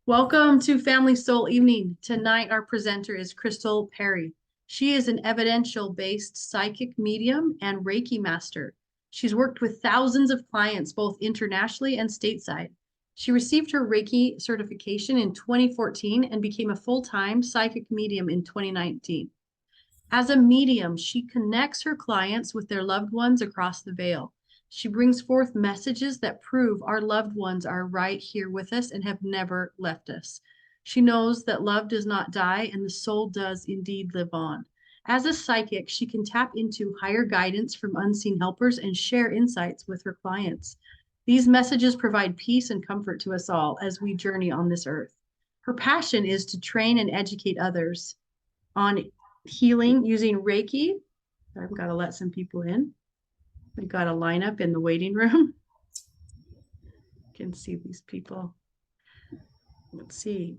Welcome to Family Soul Evening. Tonight, our presenter is Krystal Parry. She is an evidential-based psychic medium and Reiki master. She's worked with thousands of clients, both internationally and stateside. She received her Reiki certification in 2014 and became a full-time psychic medium in 2019. As a medium, she connects her clients with their loved ones across the veil. She brings forth messages that prove our loved ones are right here with us and have never left us. She knows that love does not die and the soul does indeed live on. As a psychic, she can tap into higher guidance from unseen helpers and share insights with her clients. These messages provide peace and comfort to us all as we journey on this earth. Her passion is to train and educate others on healing using Reiki. I've got to let some people in. We got a lineup in the waiting room. You can see these people. Let's see.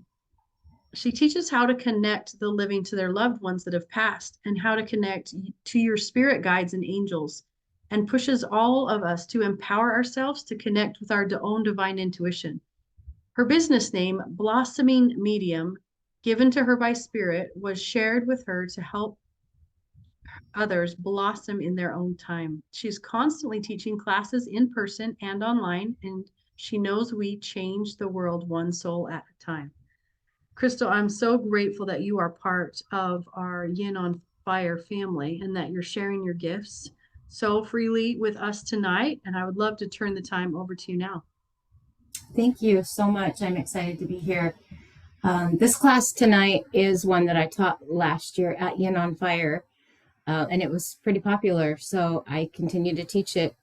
She teaches how to connect the living to their loved ones that have passed and how to connect to your spirit guides and angels, and pushes all of us to empower ourselves to connect with our own divine intuition. Her business name, Blossoming Medium, given to her by Spirit, was shared with her to help others blossom in their own time. She's constantly teaching classes in person and online, and she knows we change the world one soul at a time. Krystal, I'm so grateful that you are part of our Yin on Fire family and that you're sharing your gifts so freely with us tonight. And I would love to turn the time over to you now. Thank you so much. I'm excited to be here. This class tonight is one that I taught last year at Yin on Fire. And it was pretty popular, so I continue to teach it.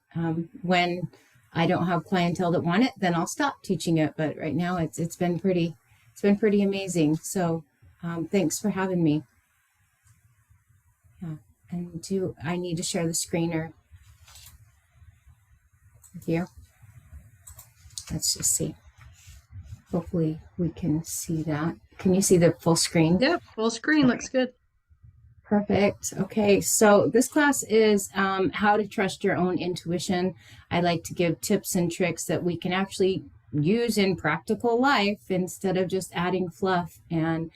When I don't have clientele that want it, then I'll stop teaching it. But right now, it's been pretty amazing. So thanks for having me. Yeah. And I need to share the screener with you? Let's just see. Hopefully we can see that. Can you see the full screen? Yep, full screen looks good. Perfect. Okay, so this class is how to trust your own intuition. I like to give tips and tricks that we can actually use in practical life instead of just adding fluff. And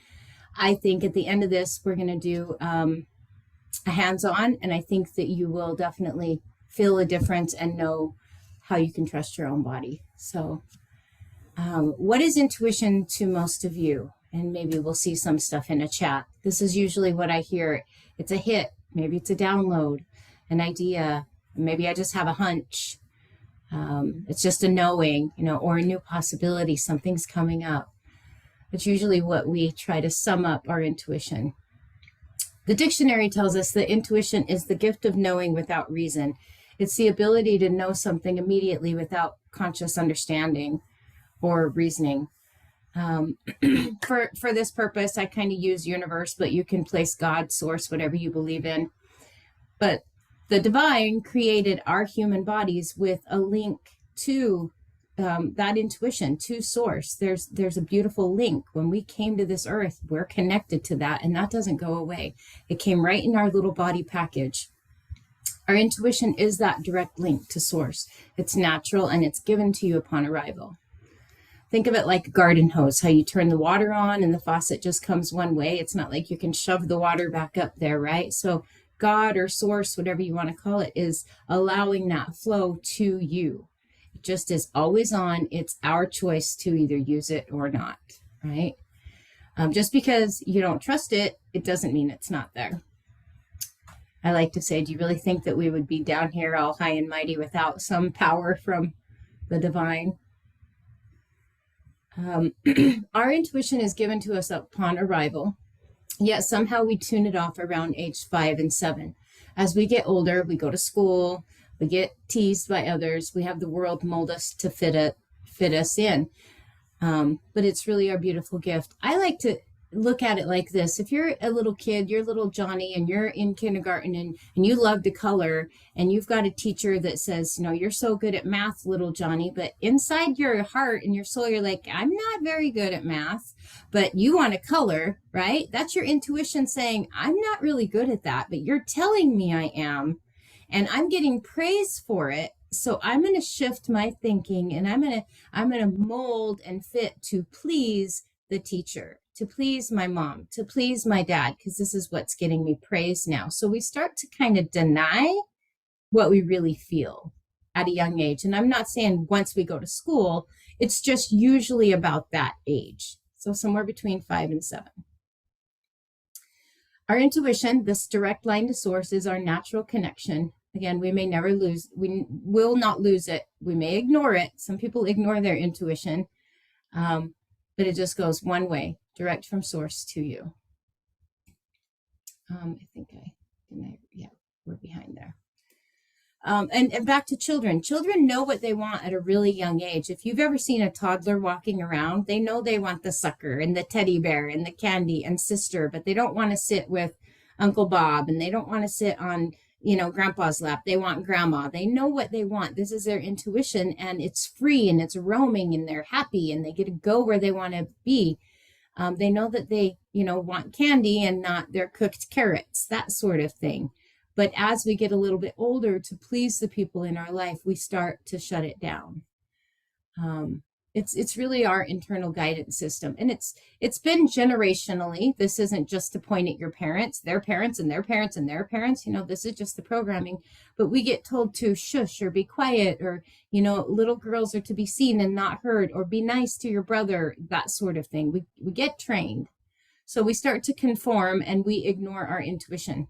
I think at the end of this, we're going to do a hands-on, and I think that you will definitely feel a difference and know how you can trust your own body. So what is intuition to most of you? And maybe we'll see some stuff in a chat. This is usually what I hear. It's a hit. Maybe it's a download, an idea. Maybe I just have a hunch. It's just a knowing, or a new possibility. Something's coming up. It's usually what we try to sum up our intuition. The dictionary tells us that intuition is the gift of knowing without reason. It's the ability to know something immediately without conscious understanding or reasoning. For this purpose, I kind of use universe, but you can place God, source, whatever you believe in. But the divine created our human bodies with a link to that intuition, to source. There's a beautiful link. When we came to this earth, we're connected to that, and that doesn't go away. It came right in our little body package. Our intuition is that direct link to source. It's natural, and it's given to you upon arrival. Think of it like a garden hose, how you turn the water on and the faucet just comes one way. It's not like you can shove the water back up there, right? So God or source, whatever you want to call it, is allowing that flow to you. It just is always on. It's our choice to either use it or not, right? Just because you don't trust it, it doesn't mean it's not there. I like to say, do you really think that we would be down here all high and mighty without some power from the divine? Our intuition is given to us upon arrival, yet somehow we tune it off around age 5 and 7. As we get older, we go to school, we get teased by others, we have the world mold us to fit us in. But it's really our beautiful gift. I like to look at it like this. If you're a little kid, you're little Johnny, and you're in kindergarten and you love to color, and you've got a teacher that says, you're so good at math, little Johnny, but inside your heart and your soul, you're like, I'm not very good at math, but you want to color, right? That's your intuition saying, I'm not really good at that, but you're telling me I am, and I'm getting praise for it. So I'm going to shift my thinking, and I'm going to mold and fit to please the teacher, to please my mom, to please my dad, because this is what's getting me praise now. So we start to kind of deny what we really feel at a young age. And I'm not saying once we go to school, it's just usually about that age. So somewhere between 5 and 7. Our intuition, this direct line to source, is our natural connection. Again, we may never lose, we will not lose it. We may ignore it. Some people ignore their intuition, but it just goes one way, direct from source to you. Yeah, we're behind there. And back to children. Children know what they want at a really young age. If you've ever seen a toddler walking around, they know they want the sucker and the teddy bear and the candy and sister, but they don't want to sit with Uncle Bob, and they don't want to sit on, grandpa's lap. They want grandma. They know what they want. This is their intuition, and it's free and it's roaming, and they're happy and they get to go where they want to be. They know that they, want candy and not their cooked carrots, that sort of thing. But as we get a little bit older, to please the people in our life, we start to shut it down. It's really our internal guidance system. And it's been generationally. This isn't just to point at your parents, their parents, and their parents, and their parents. This is just the programming. But we get told to shush or be quiet, or, little girls are to be seen and not heard, or be nice to your brother, that sort of thing. We get trained. So we start to conform, and we ignore our intuition.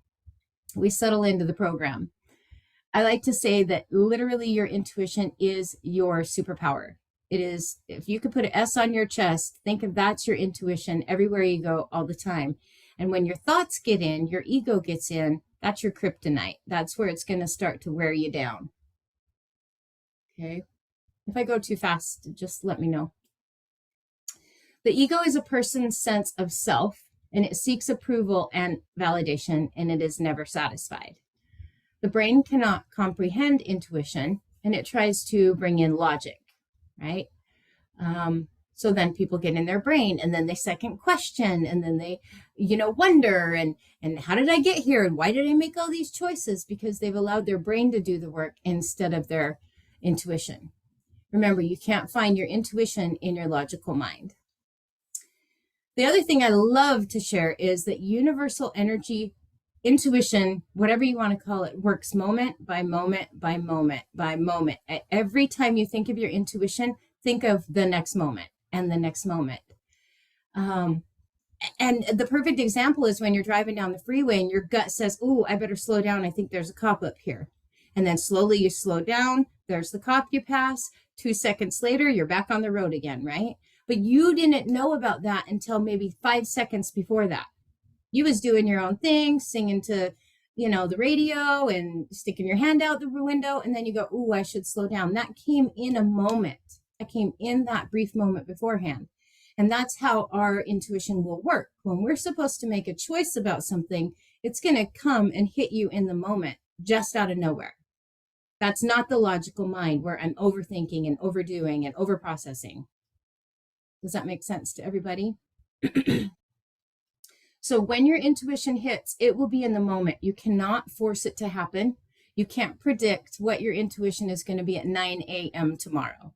We settle into the program. I like to say that literally your intuition is your superpower. It is, if you could put an S on your chest, think of that's your intuition everywhere you go all the time. And when your thoughts get in, your ego gets in, that's your kryptonite. That's where it's going to start to wear you down. Okay. If I go too fast, just let me know. The ego is a person's sense of self, and it seeks approval and validation, and it is never satisfied. The brain cannot comprehend intuition, and it tries to bring in logic, right? So then people get in their brain, and then they second question, and then they, wonder, and how did I get here? And why did I make all these choices? Because they've allowed their brain to do the work instead of their intuition. Remember, you can't find your intuition in your logical mind. The other thing I love to share is that universal energy, intuition, whatever you want to call it, works moment by moment by moment by moment. Every time you think of your intuition, think of the next moment and the next moment. And the perfect example is when you're driving down the freeway and your gut says, "Oh, I better slow down. I think there's a cop up here." And then slowly you slow down. There's the cop you pass. 2 seconds later, you're back on the road again, right? But you didn't know about that until maybe 5 seconds before that. You was doing your own thing, singing to, the radio and sticking your hand out the window. And then you go, "Ooh, I should slow down." That came in a moment. That came in that brief moment beforehand. And that's how our intuition will work. When we're supposed to make a choice about something, it's going to come and hit you in the moment, just out of nowhere. That's not the logical mind where I'm overthinking and overdoing and overprocessing. Does that make sense to everybody? So when your intuition hits, it will be in the moment. You cannot force it to happen. You can't predict what your intuition is going to be at 9 a.m. tomorrow,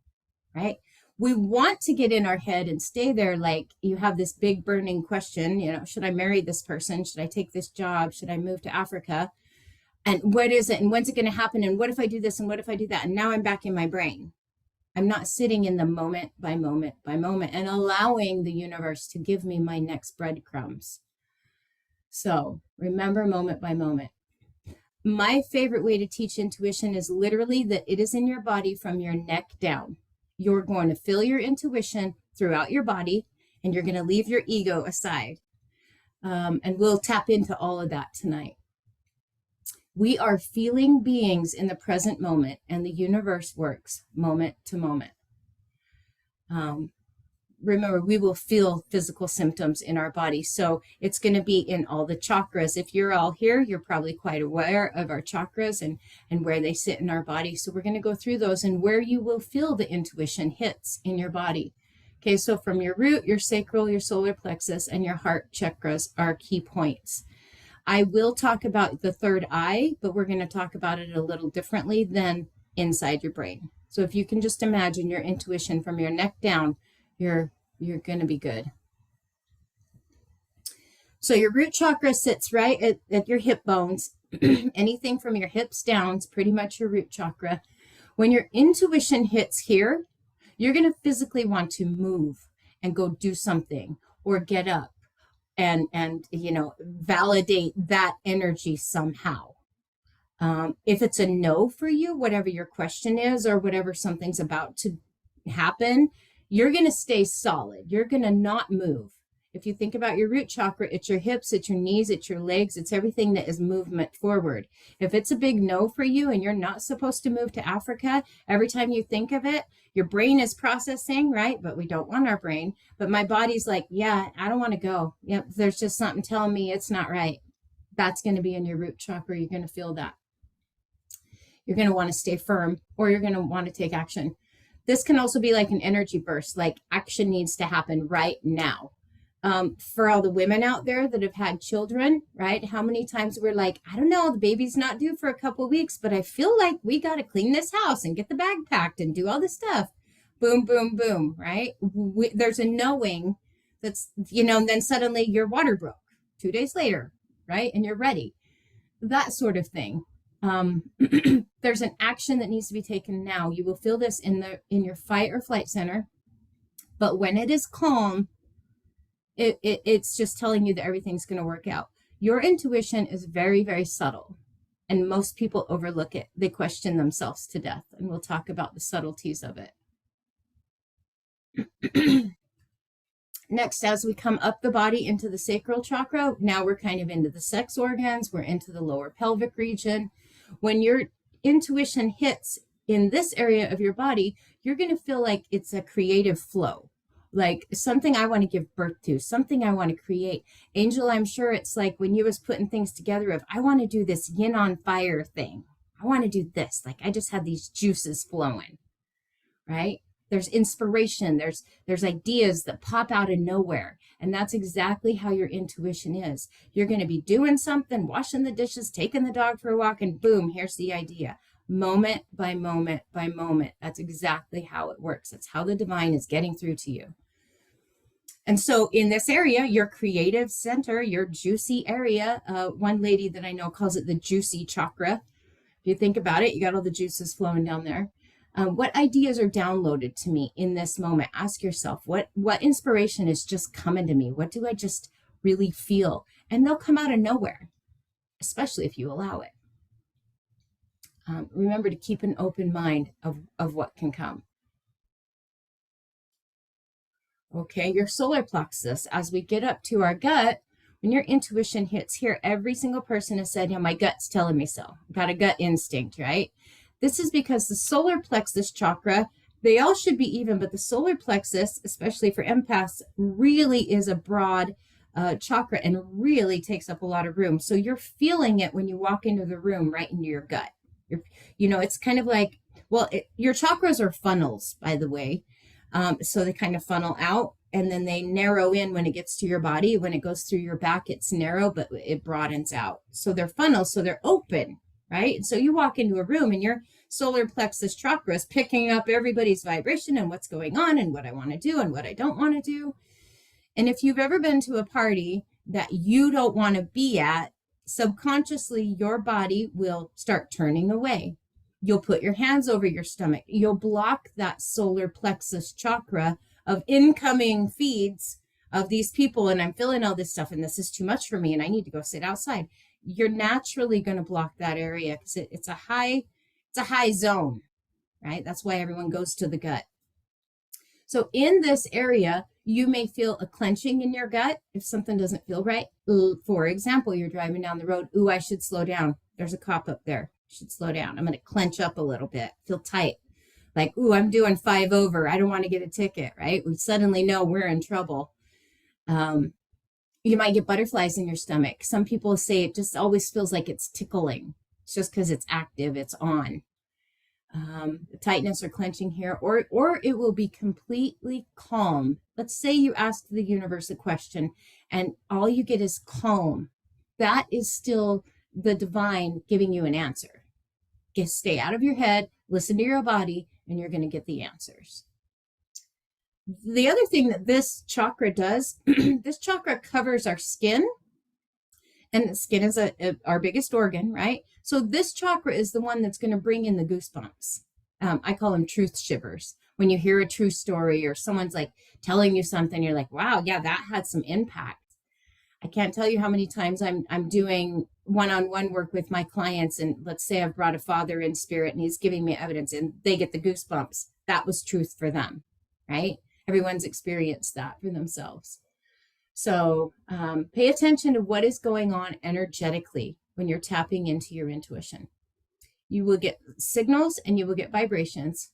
right? We want to get in our head and stay there, like you have this big burning question, should I marry this person? Should I take this job? Should I move to Africa? And what is it? And when's it going to happen? And what if I do this? And what if I do that? And now I'm back in my brain. I'm not sitting in the moment by moment by moment and allowing the universe to give me my next breadcrumbs. So remember moment by moment. My favorite way to teach intuition is literally that it is in your body from your neck down. You're going to feel your intuition throughout your body, and you're going to leave your ego aside. And we'll tap into all of that tonight. We are feeling beings in the present moment, and the universe works moment to moment. Remember, we will feel physical symptoms in our body. So it's going to be in all the chakras. If you're all here, you're probably quite aware of our chakras and where they sit in our body. So we're going to go through those and where you will feel the intuition hits in your body. Okay, so from your root, your sacral, your solar plexus, and your heart chakras are key points. I will talk about the third eye, but we're going to talk about it a little differently than inside your brain. So if you can just imagine your intuition from your neck down, you're going to be good. So your root chakra sits right at your hip bones. Anything from your hips down is pretty much your root chakra. When your intuition hits here, you're going to physically want to move and go do something or get up and validate that energy somehow. If it's a no for you, whatever your question is or whatever something's about to happen, you're going to stay solid. You're going to not move. If you think about your root chakra, it's your hips, it's your knees, it's your legs, it's everything that is movement forward. If it's a big no for you and you're not supposed to move to Africa, every time you think of it, your brain is processing, right? But we don't want our brain. But my body's like, yeah, I don't want to go. Yep, there's just something telling me it's not right. That's going to be in your root chakra. You're going to feel that. You're going to want to stay firm, or you're going to want to take action. This can also be like an energy burst, like action needs to happen right now. For all the women out there that have had children, right? How many times we're like, I don't know, the baby's not due for a couple of weeks, but I feel like we got to clean this house and get the bag packed and do all this stuff. Boom, boom, boom, right? There's a knowing that's, and then suddenly your water broke 2 days later, right? And you're ready. That sort of thing. There's an action that needs to be taken now. You will feel this in your fight or flight center. But when it is calm, it's just telling you that everything's going to work out. Your intuition is very, very subtle, and most people overlook it. They question themselves to death, and we'll talk about the subtleties of it. Next, as we come up the body into the sacral chakra, now we're kind of into the sex organs. We're into the lower pelvic region. When your intuition hits in this area of your body, you're going to feel like it's a creative flow. Like something I want to give birth to, something I want to create. Angel, I'm sure it's like when you was putting things together of, I want to do this yin on fire thing. I want to do this. Like I just had these juices flowing, right? There's inspiration. There's ideas that pop out of nowhere. And that's exactly how your intuition is. You're going to be doing something, washing the dishes, taking the dog for a walk, and boom, here's the idea. Moment by moment by moment. That's exactly how it works. That's how the divine is getting through to you. And so in this area, your creative center, your juicy area, one lady that I know calls it the juicy chakra. If you think about it, you got all the juices flowing down there. What ideas are downloaded to me in this moment? Ask yourself, what inspiration is just coming to me? What do I just really feel? And they'll come out of nowhere, especially if you allow it. Remember to keep an open mind of what can come. Okay, your solar plexus, as we get up to our gut, when your intuition hits here, every single person has said, my gut's telling me so. Got a gut instinct, right? This is because the solar plexus chakra, they all should be even, but the solar plexus, especially for empaths, really is a broad chakra and really takes up a lot of room. So you're feeling it when you walk into the room, right into your gut. It's kind of like, your chakras are funnels, by the way. So they kind of funnel out and then they narrow in when it gets to your body. When it goes through your back, it's narrow, but it broadens out. So they're funnels, so they're open, right? And so you walk into a room and your solar plexus chakra is picking up everybody's vibration and what's going on and what I want to do and what I don't want to do. And if you've ever been to a party that you don't want to be at, subconsciously, your body will start turning away. You'll put your hands over your stomach. You'll block that solar plexus chakra of incoming feeds of these people. And I'm feeling all this stuff and this is too much for me and I need to go sit outside. You're naturally going to block that area because it's a high zone, right? That's why everyone goes to the gut. So in this area, you may feel a clenching in your gut if something doesn't feel right. For example, you're driving down the road. Ooh, I should slow down. There's a cop up there. Should slow down. I'm going to clench up a little bit, feel tight. Like, ooh, I'm doing 5 over. I don't want to get a ticket, right? We suddenly know we're in trouble. You might get butterflies in your stomach. Some people say it just always feels like it's tickling. It's just because it's active, it's on. The tightness or clenching here, or it will be completely calm. Let's say you ask the universe a question and all you get is calm. That is still the divine giving you an answer. Just stay out of your head, Listen to your body, and you're going to get the answers. The other thing that this chakra does, this chakra covers our skin, and the skin is our biggest organ, right? So this chakra is the one that's going to bring in the goosebumps. I call them truth shivers. When you hear a true story or someone's like telling you something, you're like, wow, yeah, that had some impact. I can't tell you how many times I'm doing one-on-one work with my clients, and let's say I've brought a father in spirit and he's giving me evidence and they get the goosebumps. That was truth for them, right? Everyone's experienced that for themselves. So pay attention to what is going on energetically when you're tapping into your intuition. You will get signals and you will get vibrations.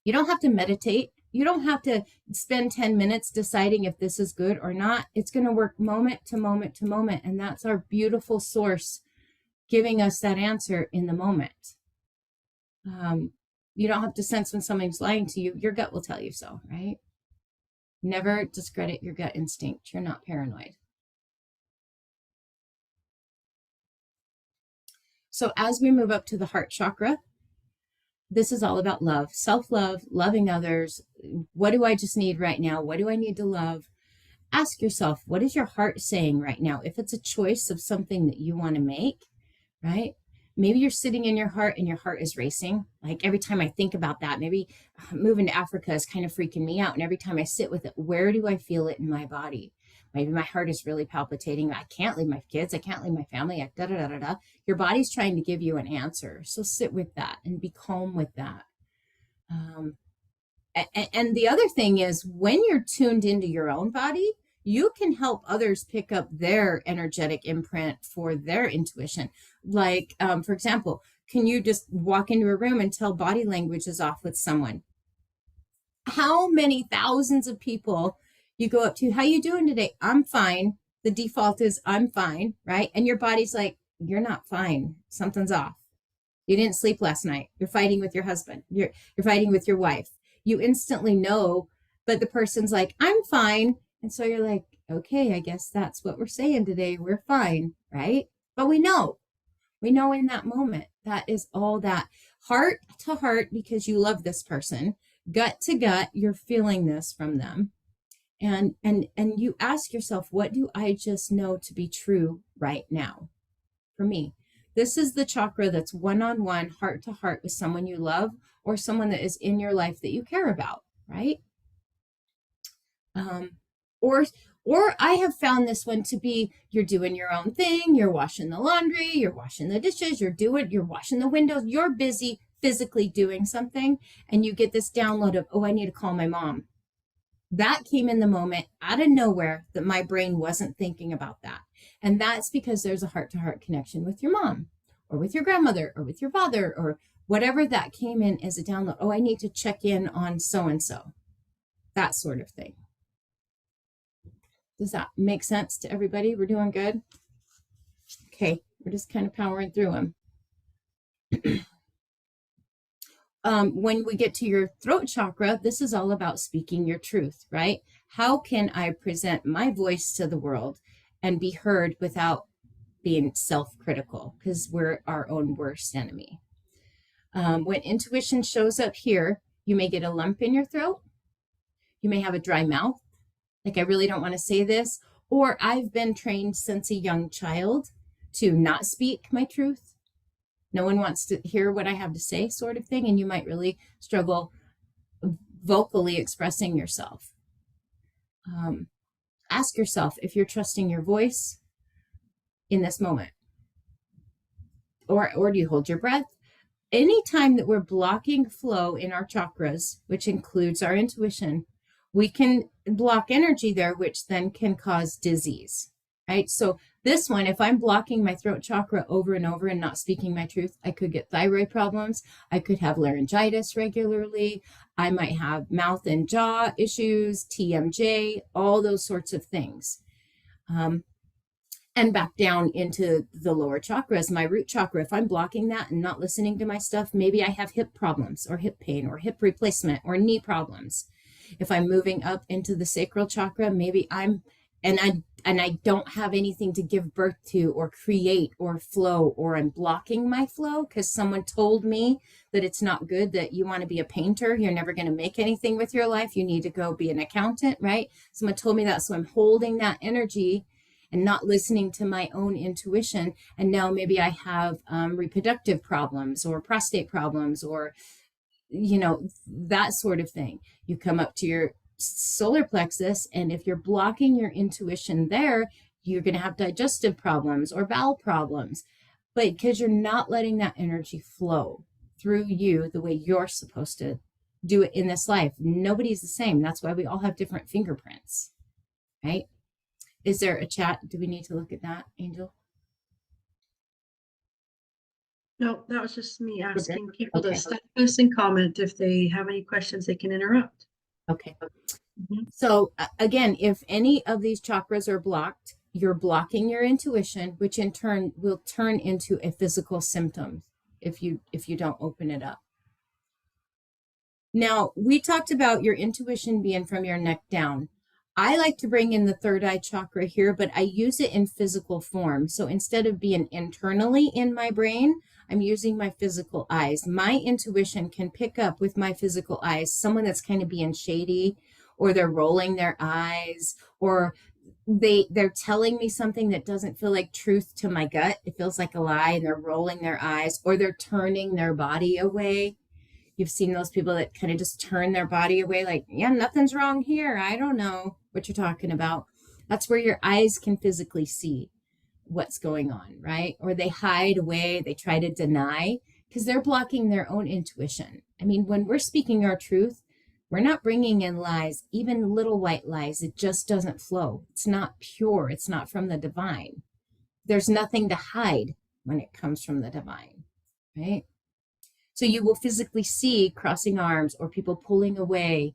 You don't have to meditate. You don't have to spend 10 minutes deciding if this is good or not. It's going to work moment to moment to moment. And that's our beautiful source giving us that answer in the moment. You don't have to sense when somebody's lying to you. Your gut will tell you so, right? Never discredit your gut instinct. You're not paranoid. So as we move up to the heart chakra, this is all about love, self-love, loving others. What do I just need right now? What do I need to love? Ask yourself, what is your heart saying right now? If it's a choice of something that you want to make, right? Maybe you're sitting in your heart and your heart is racing. Like every time I think about that, maybe moving to Africa is kind of freaking me out. And every time I sit with it, where do I feel it in my body? Maybe my heart is really palpitating. I can't leave my kids. I can't leave my family. Da, da, da, da, da. Your body's trying to give you an answer. So sit with that and be calm with that. And the other thing is when you're tuned into your own body, you can help others pick up their energetic imprint for their intuition. Like, for example, can you just walk into a room and tell body language is off with someone? How many thousands of people you go up to, how you doing today? I'm fine. The default is I'm fine, right? And your body's like, you're not fine. Something's off. You didn't sleep last night. You're fighting with your husband. You're fighting with your wife. You instantly know, but the person's like, I'm fine. And so you're like, okay, I guess that's what we're saying today. We're fine, right? But we know in that moment, that is all that. Heart to heart, because you love this person. Gut to gut, you're feeling this from them. And you ask yourself, what do I just know to be true right now? For me, this is the chakra that's one-on-one, heart to heart with someone you love or someone that is in your life that you care about, right? Or I have found this one to be, you're doing your own thing, you're washing the laundry, you're washing the dishes, you're washing the windows, you're busy physically doing something, and you get this download of, oh, I need to call my mom. That came in the moment out of nowhere that my brain wasn't thinking about that. And that's because there's a heart-to-heart connection with your mom or with your grandmother or with your father or whatever that came in as a download. Oh, I need to check in on so-and-so. That sort of thing. Does that make sense to everybody? We're doing good? Okay, we're just kind of powering through them. When we get to your throat chakra, this is all about speaking your truth, right? How can I present my voice to the world and be heard without being self-critical? Because we're our own worst enemy. When intuition shows up here, you may get a lump in your throat. You may have a dry mouth. Like, I really don't want to say this. Or I've been trained since a young child to not speak my truth. No one wants to hear what I have to say, sort of thing. And you might really struggle vocally expressing yourself. Ask yourself if you're trusting your voice in this moment. Or do you hold your breath? Anytime that we're blocking flow in our chakras, which includes our intuition, we can block energy there, which then can cause disease, right? So this one, if I'm blocking my throat chakra over and over and not speaking my truth, I could get thyroid problems. I could have laryngitis regularly. I might have mouth and jaw issues, TMJ, all those sorts of things. And back down into the lower chakras, my root chakra, if I'm blocking that and not listening to my stuff, maybe I have hip problems or hip pain or hip replacement or knee problems. If I'm moving up into the sacral chakra, maybe I and I don't have anything to give birth to or create or flow, or I'm blocking my flow because someone told me that it's not good, that you want to be a painter, you're never going to make anything with your life, you need to go be an accountant, right? Someone told me that, so I'm holding that energy and not listening to my own intuition. And now maybe I have reproductive problems or prostate problems, or that sort of thing. You come up to your solar plexus, and if you're blocking your intuition there, you're going to have digestive problems or bowel problems, but because you're not letting that energy flow through you the way you're supposed to do it in this life. Nobody's the same. That's why we all have different fingerprints, right? Is there a chat? Do we need to look at that, Angel? No, that was just me asking Okay. people to stop us and comment. If they have any questions, they can interrupt. Okay. So again, if any of these chakras are blocked, you're blocking your intuition, which in turn will turn into a physical symptom if you don't open it up. Now, we talked about your intuition being from your neck down. I like to bring in the third eye chakra here, but I use it in physical form. So instead of being internally in my brain, I'm using my physical eyes. My intuition can pick up with my physical eyes someone that's kind of being shady, or they're rolling their eyes, or they're telling me something that doesn't feel like truth to my gut. It feels like a lie, and they're rolling their eyes, or they're turning their body away. You've seen those people that kind of just turn their body away, like, yeah, nothing's wrong here. I don't know what you're talking about. That's where your eyes can physically see what's going on, right? Or they hide away, they try to deny, because they're blocking their own intuition. I mean, when we're speaking our truth, we're not bringing in lies, even little white lies. It just doesn't flow. It's not pure. It's not from the divine. There's nothing to hide when it comes from the divine, right? So you will physically see crossing arms or people pulling away.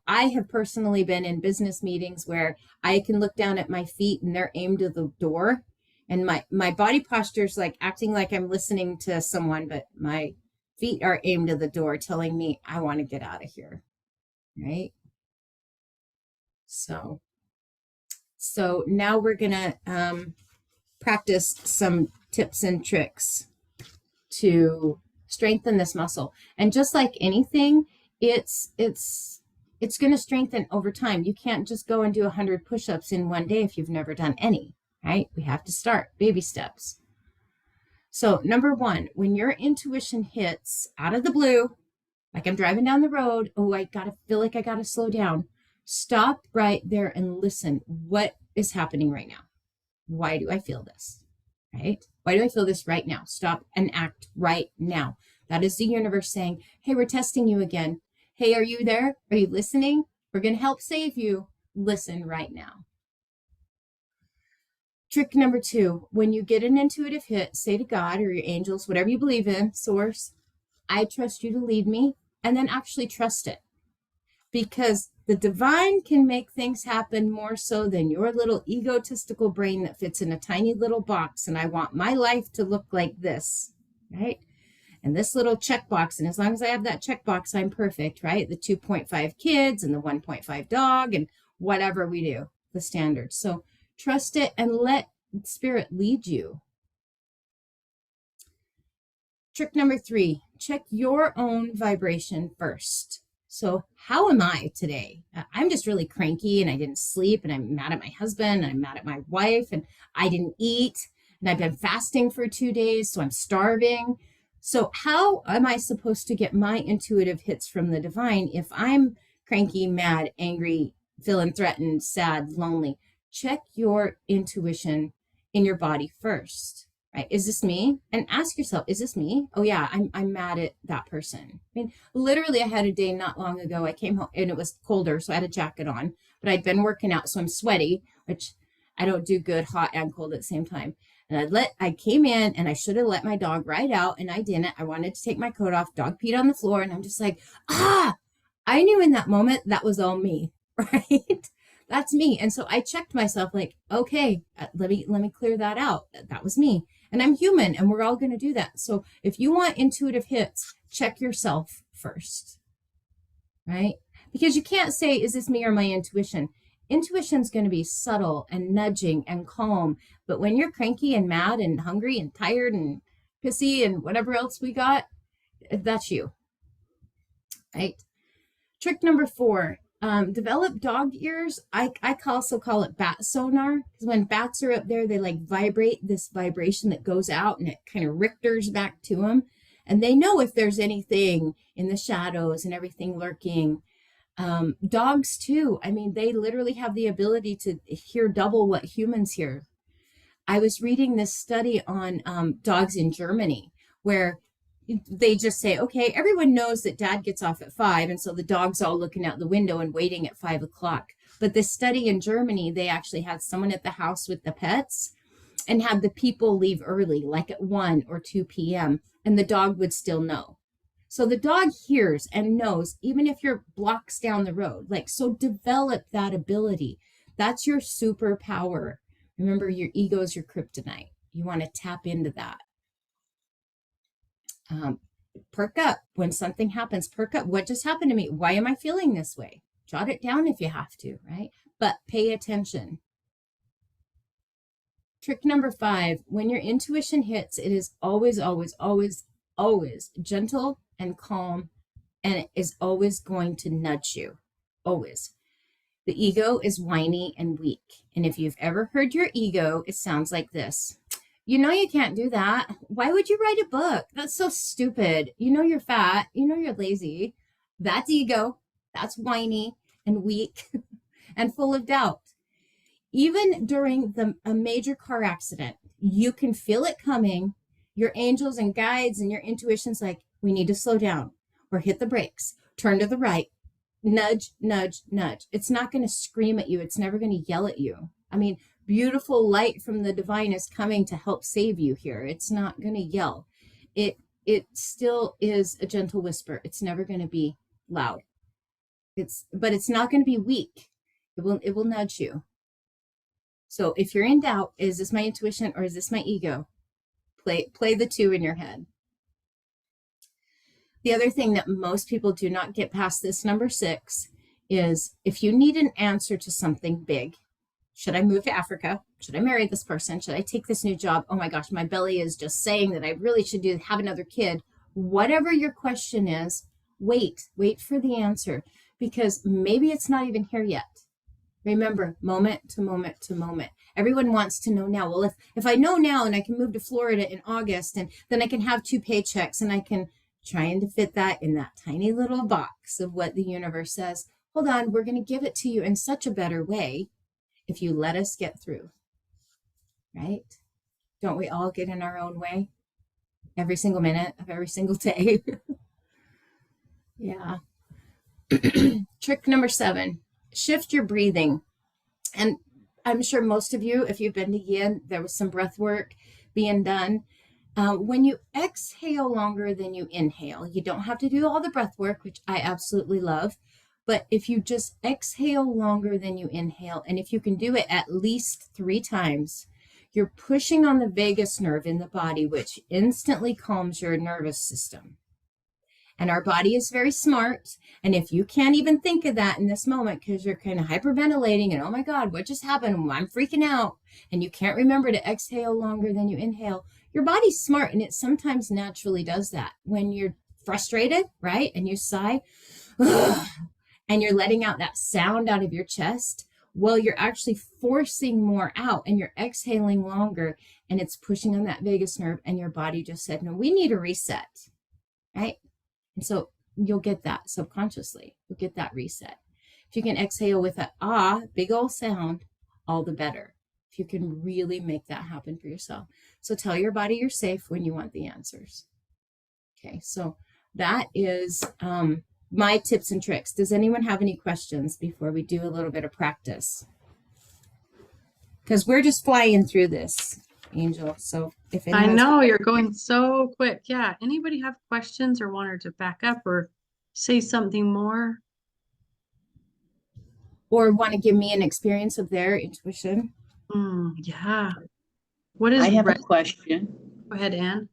I have personally been in business meetings where I can look down at my feet and they're aimed at the door. And my body posture is like acting like I'm listening to someone, but my feet are aimed at the door telling me I want to get out of here, right? So now we're going to practice some tips and tricks to strengthen this muscle. And just like anything, it's going to strengthen over time. You can't just go and do 100 push-ups in one day if you've never done any, right? We have to start baby steps. So number one, when your intuition hits out of the blue, like I'm driving down the road, oh, I feel like I gotta slow down. Stop right there and listen. What is happening right now? Why do I feel this? Right? Why do I feel this right now? Stop and act right now. That is the universe saying, hey, we're testing you again. Hey, are you there? Are you listening? We're going to help save you. Listen right now. Trick number two, when you get an intuitive hit, say to God or your angels, whatever you believe in, source, I trust you to lead me, and then actually trust it. Because the divine can make things happen more so than your little egotistical brain that fits in a tiny little box. And I want my life to look like this, right? And this little checkbox, and as long as I have that checkbox, I'm perfect, right? The 2.5 kids and the 1.5 dog and whatever we do, the standards. So trust it and let spirit lead you. Trick number three, check your own vibration first. So how am I today? I'm just really cranky and I didn't sleep and I'm mad at my husband and I'm mad at my wife and I didn't eat and I've been fasting for 2 days, so I'm starving. So how am I supposed to get my intuitive hits from the divine if I'm cranky, mad, angry, feeling threatened, sad, lonely? Check your intuition in your body first. Right? Is this me? And ask yourself, is this me? Oh yeah, I'm mad at that person. I mean, literally I had a day not long ago. I came home and it was colder, so I had a jacket on, but I'd been working out, so I'm sweaty, which I don't do good hot and cold at the same time. And I came in and I should have let my dog ride out and I didn't. I wanted to take my coat off, dog peed on the floor, and I'm just like, I knew in that moment that was all me, right? That's me. And so I checked myself like, okay, let me clear that out. That was me. And I'm human and we're all going to do that. So if you want intuitive hits, check yourself first, right? Because you can't say, is this me or my intuition? Intuition's going to be subtle and nudging and calm. But when you're cranky and mad and hungry and tired and pissy and whatever else we got, that's you, right? Trick number 4, develop dog ears. I also call it bat sonar, because when bats are up there, they like vibrate this vibration that goes out and it kind of Richters back to them. And they know if there's anything in the shadows and everything lurking. Dogs too. I mean, they literally have the ability to hear double what humans hear. I was reading this study on dogs in Germany, where they just say, okay, everyone knows that dad gets off at 5. And so the dog's all looking out the window and waiting at 5 o'clock. But this study in Germany, they actually had someone at the house with the pets and had the people leave early, like at 1 or 2 p.m. And the dog would still know. So the dog hears and knows, even if you're blocks down the road. Like, so develop that ability. That's your superpower. Remember, your ego is your kryptonite. You want to tap into that. Perk up when something happens. Perk up. What just happened to me? Why am I feeling this way? Jot it down if you have to, right? But pay attention. Trick number 5, when your intuition hits, it is always, always, always, always gentle and calm, and it is always going to nudge you. Always. The ego is whiny and weak. And if you've ever heard your ego, it sounds like this. You know you can't do that. Why would you write a book? That's so stupid. You know you're fat. You know you're lazy. That's ego. That's whiny and weak and full of doubt. Even during a major car accident, you can feel it coming. Your angels and guides and your intuition's like, we need to slow down or hit the brakes, turn to the right, nudge, nudge, nudge. It's not going to scream at you. It's never going to yell at you. I mean, beautiful light from the divine is coming to help save you here. It's not going to yell. It still is a gentle whisper. It's never going to be loud. But it's not going to be weak. It will nudge you. So if you're in doubt, is this my intuition or is this my ego? Play the two in your head. The other thing that most people do not get past this, number 6, is if you need an answer to something big. Should I move to Africa? Should I marry this person? Should I take this new job? Oh my gosh, my belly is just saying that I really should have another kid. Whatever your question is, wait for the answer, because maybe it's not even here yet. Remember, moment to moment to moment. Everyone wants to know now. Well, if I know now and I can move to Florida in August, and then I can have 2 paychecks and I can trying to fit that in that tiny little box of what the universe says. Hold on, we're going to give it to you in such a better way if you let us get through, right? Don't we all get in our own way every single minute of every single day? Yeah. Trick number 7, shift your breathing. And I'm sure most of you, if you've been to Yin, there was some breath work being done. When you exhale longer than you inhale, you don't have to do all the breath work, which I absolutely love. But if you just exhale longer than you inhale, and if you can do it at least 3 times, you're pushing on the vagus nerve in the body, which instantly calms your nervous system. And our body is very smart. And if you can't even think of that in this moment because you're kind of hyperventilating and, oh my God, what just happened? I'm freaking out. And you can't remember to exhale longer than you inhale. Your body's smart, and it sometimes naturally does that. When you're frustrated, right? And you sigh, and you're letting out that sound out of your chest. Well, you're actually forcing more out and you're exhaling longer, and it's pushing on that vagus nerve, and your body just said, no, we need a reset, right? And so you'll get that subconsciously. You'll get that reset. If you can exhale with a big old sound, all the better. If you can really make that happen for yourself. So tell your body you're safe when you want the answers. Okay, so that is my tips and tricks. Does anyone have any questions before we do a little bit of practice? Because we're just flying through this, Angel. So if I know you're going so quick. Yeah. Anybody have questions or wanted to back up or say something more? Or want to give me an experience of their intuition? Yeah. What is I have a question. Go ahead, Anne.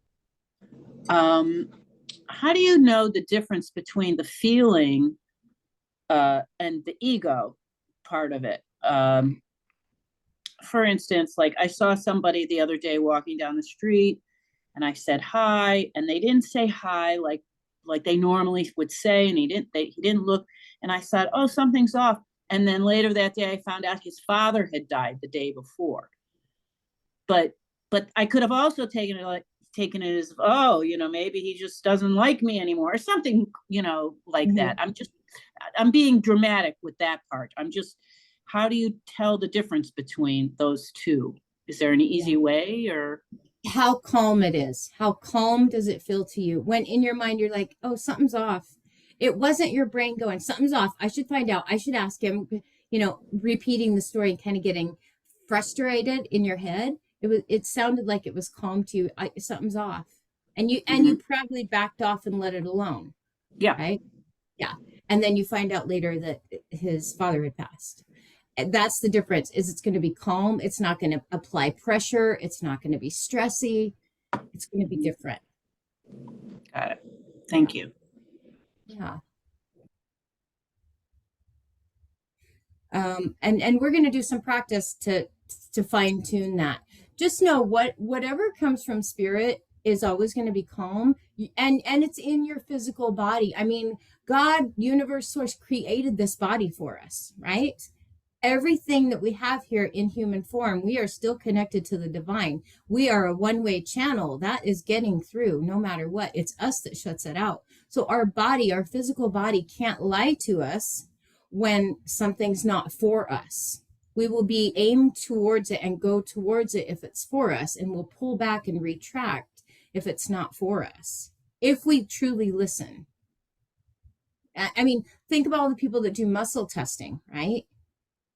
How do you know the difference between the feeling and the ego part of it? For instance, like I saw somebody the other day walking down the street and I said hi, and they didn't say hi like they normally would say, and he didn't look, and I said, oh, something's off. And then later that day I found out his father had died the day before. But I could have also taken it as, oh, maybe he just doesn't like me anymore, or something, like that. I'm being dramatic with that part. How do you tell the difference between those two? Is there an easy way, or? How calm it is. How calm does it feel to you when in your mind you're like, oh, something's off? It wasn't your brain going, something's off. I should find out. I should ask him, repeating the story and kind of getting frustrated in your head. It sounded like it was calm to you. Something's off. And you probably backed off and let it alone. Yeah. Right? Yeah. And then you find out later that his father had passed. That's the difference. Is it's going to be calm. It's not going to apply pressure. It's not going to be stressy. It's going to be different. Got it. Thank you. Yeah. And we're going to do some practice to fine tune that. Just know whatever comes from spirit is always going to be calm, and it's in your physical body. I mean, God, universe, source created this body for us, right? Everything that we have here in human form, we are still connected to the divine. We are a one-way channel that is getting through no matter what. It's us that shuts it out. So our body, our physical body, can't lie to us when something's not for us. We will be aimed towards it and go towards it if it's for us, and we'll pull back and retract if it's not for us, if we truly listen. I mean, think about all the people that do muscle testing, right?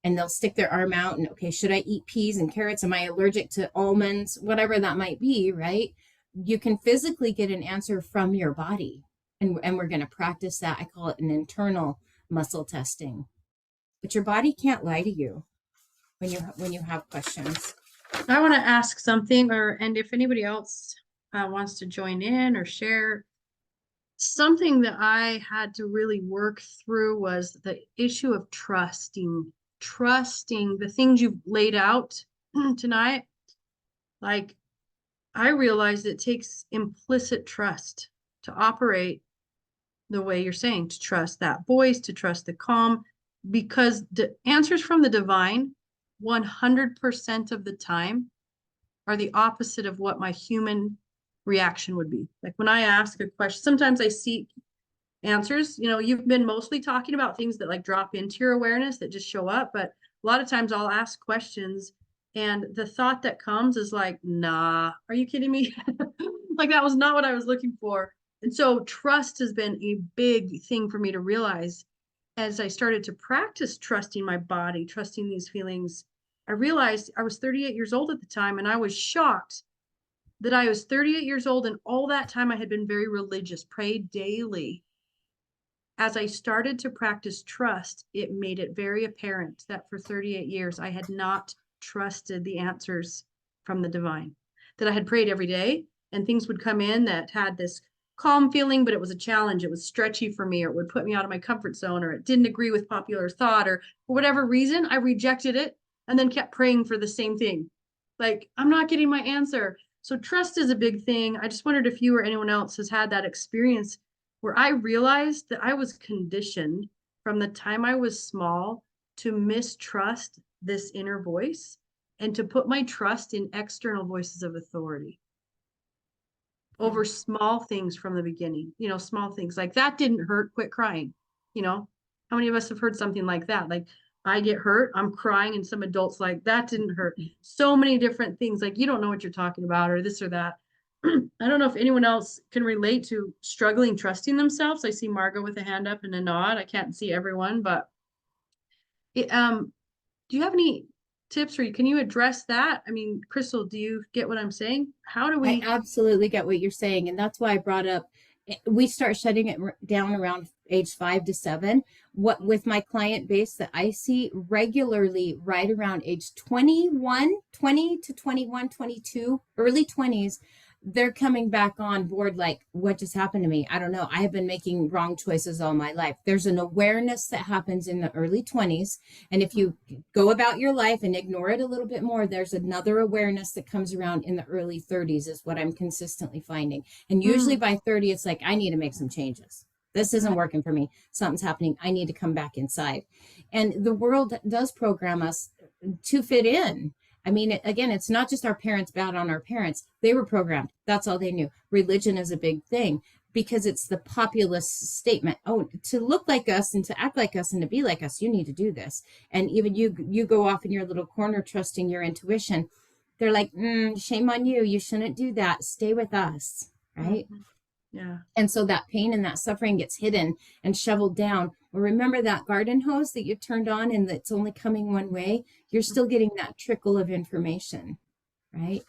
And they'll stick their arm out and, okay, should I eat peas and carrots? Am I allergic to almonds? Whatever that might be, right? You can physically get an answer from your body. And we're going to practice that. I call it an internal muscle testing. But your body can't lie to you when you have questions. I want to ask something, and if anybody else wants to join in or share, something that I had to really work through was the issue of trusting the things you've laid out tonight. Like, I realized it takes implicit trust to operate the way you're saying, to trust that voice, to trust the calm, because the answers from the divine 100% of the time are the opposite of what my human reaction would be. Like when I ask a question, sometimes I seek answers. You've been mostly talking about things that like drop into your awareness that just show up, but a lot of times I'll ask questions and the thought that comes is like, nah, are you kidding me? Like that was not what I was looking for. And so trust has been a big thing for me to realize as I started to practice trusting my body, trusting these feelings. I realized I was 38 years old at the time, and I was shocked that I was 38 years old, and all that time I had been very religious, prayed daily. As I started to practice trust, it made it very apparent that for 38 years, I had not trusted the answers from the divine, that I had prayed every day and things would come in that had this calm feeling, but it was a challenge. It was stretchy for me, or it would put me out of my comfort zone, or it didn't agree with popular thought, or for whatever reason, I rejected it and then kept praying for the same thing. Like, I'm not getting my answer. So trust is a big thing. I just wondered if you or anyone else has had that experience where I realized that I was conditioned from the time I was small to mistrust this inner voice and to put my trust in external voices of authority over small things from the beginning. Small things like that didn't hurt, quit crying. How many of us have heard something like that? Like, I get hurt, I'm crying, and some adults like, that didn't hurt. So many different things, like, you don't know what you're talking about, or this or that. I don't know if anyone else can relate to struggling trusting themselves. I see Margot with a hand up and a nod. I can't see everyone, but do you have any tips, or can you address that? I mean, Krystal, do you get what I'm saying? How do we? I absolutely get what you're saying. And that's why I brought up, we start shutting it down around age 5 to 7. What with my client base that I see regularly right around age 20 to 21, 22, early 20s, they're coming back on board like, what just happened to me? I don't know. I have been making wrong choices all my life. There's an awareness that happens in the early 20s. And if you go about your life and ignore it a little bit more, there's another awareness that comes around in the early 30s is what I'm consistently finding. And usually by 30, it's like, I need to make some changes. This isn't working for me. Something's happening. I need to come back inside. And the world does program us to fit in. I mean, again, it's not just our parents bad on our parents. They were programmed. That's all they knew. Religion is a big thing because it's the populist statement. Oh, to look like us and to act like us and to be like us, you need to do this. And even you go off in your little corner trusting your intuition. They're like, shame on you. You shouldn't do that. Stay with us, right? Yeah. And so that pain and that suffering gets hidden and shoveled down. Well, remember that garden hose that you turned on and that's only coming one way? You're still getting that trickle of information, right?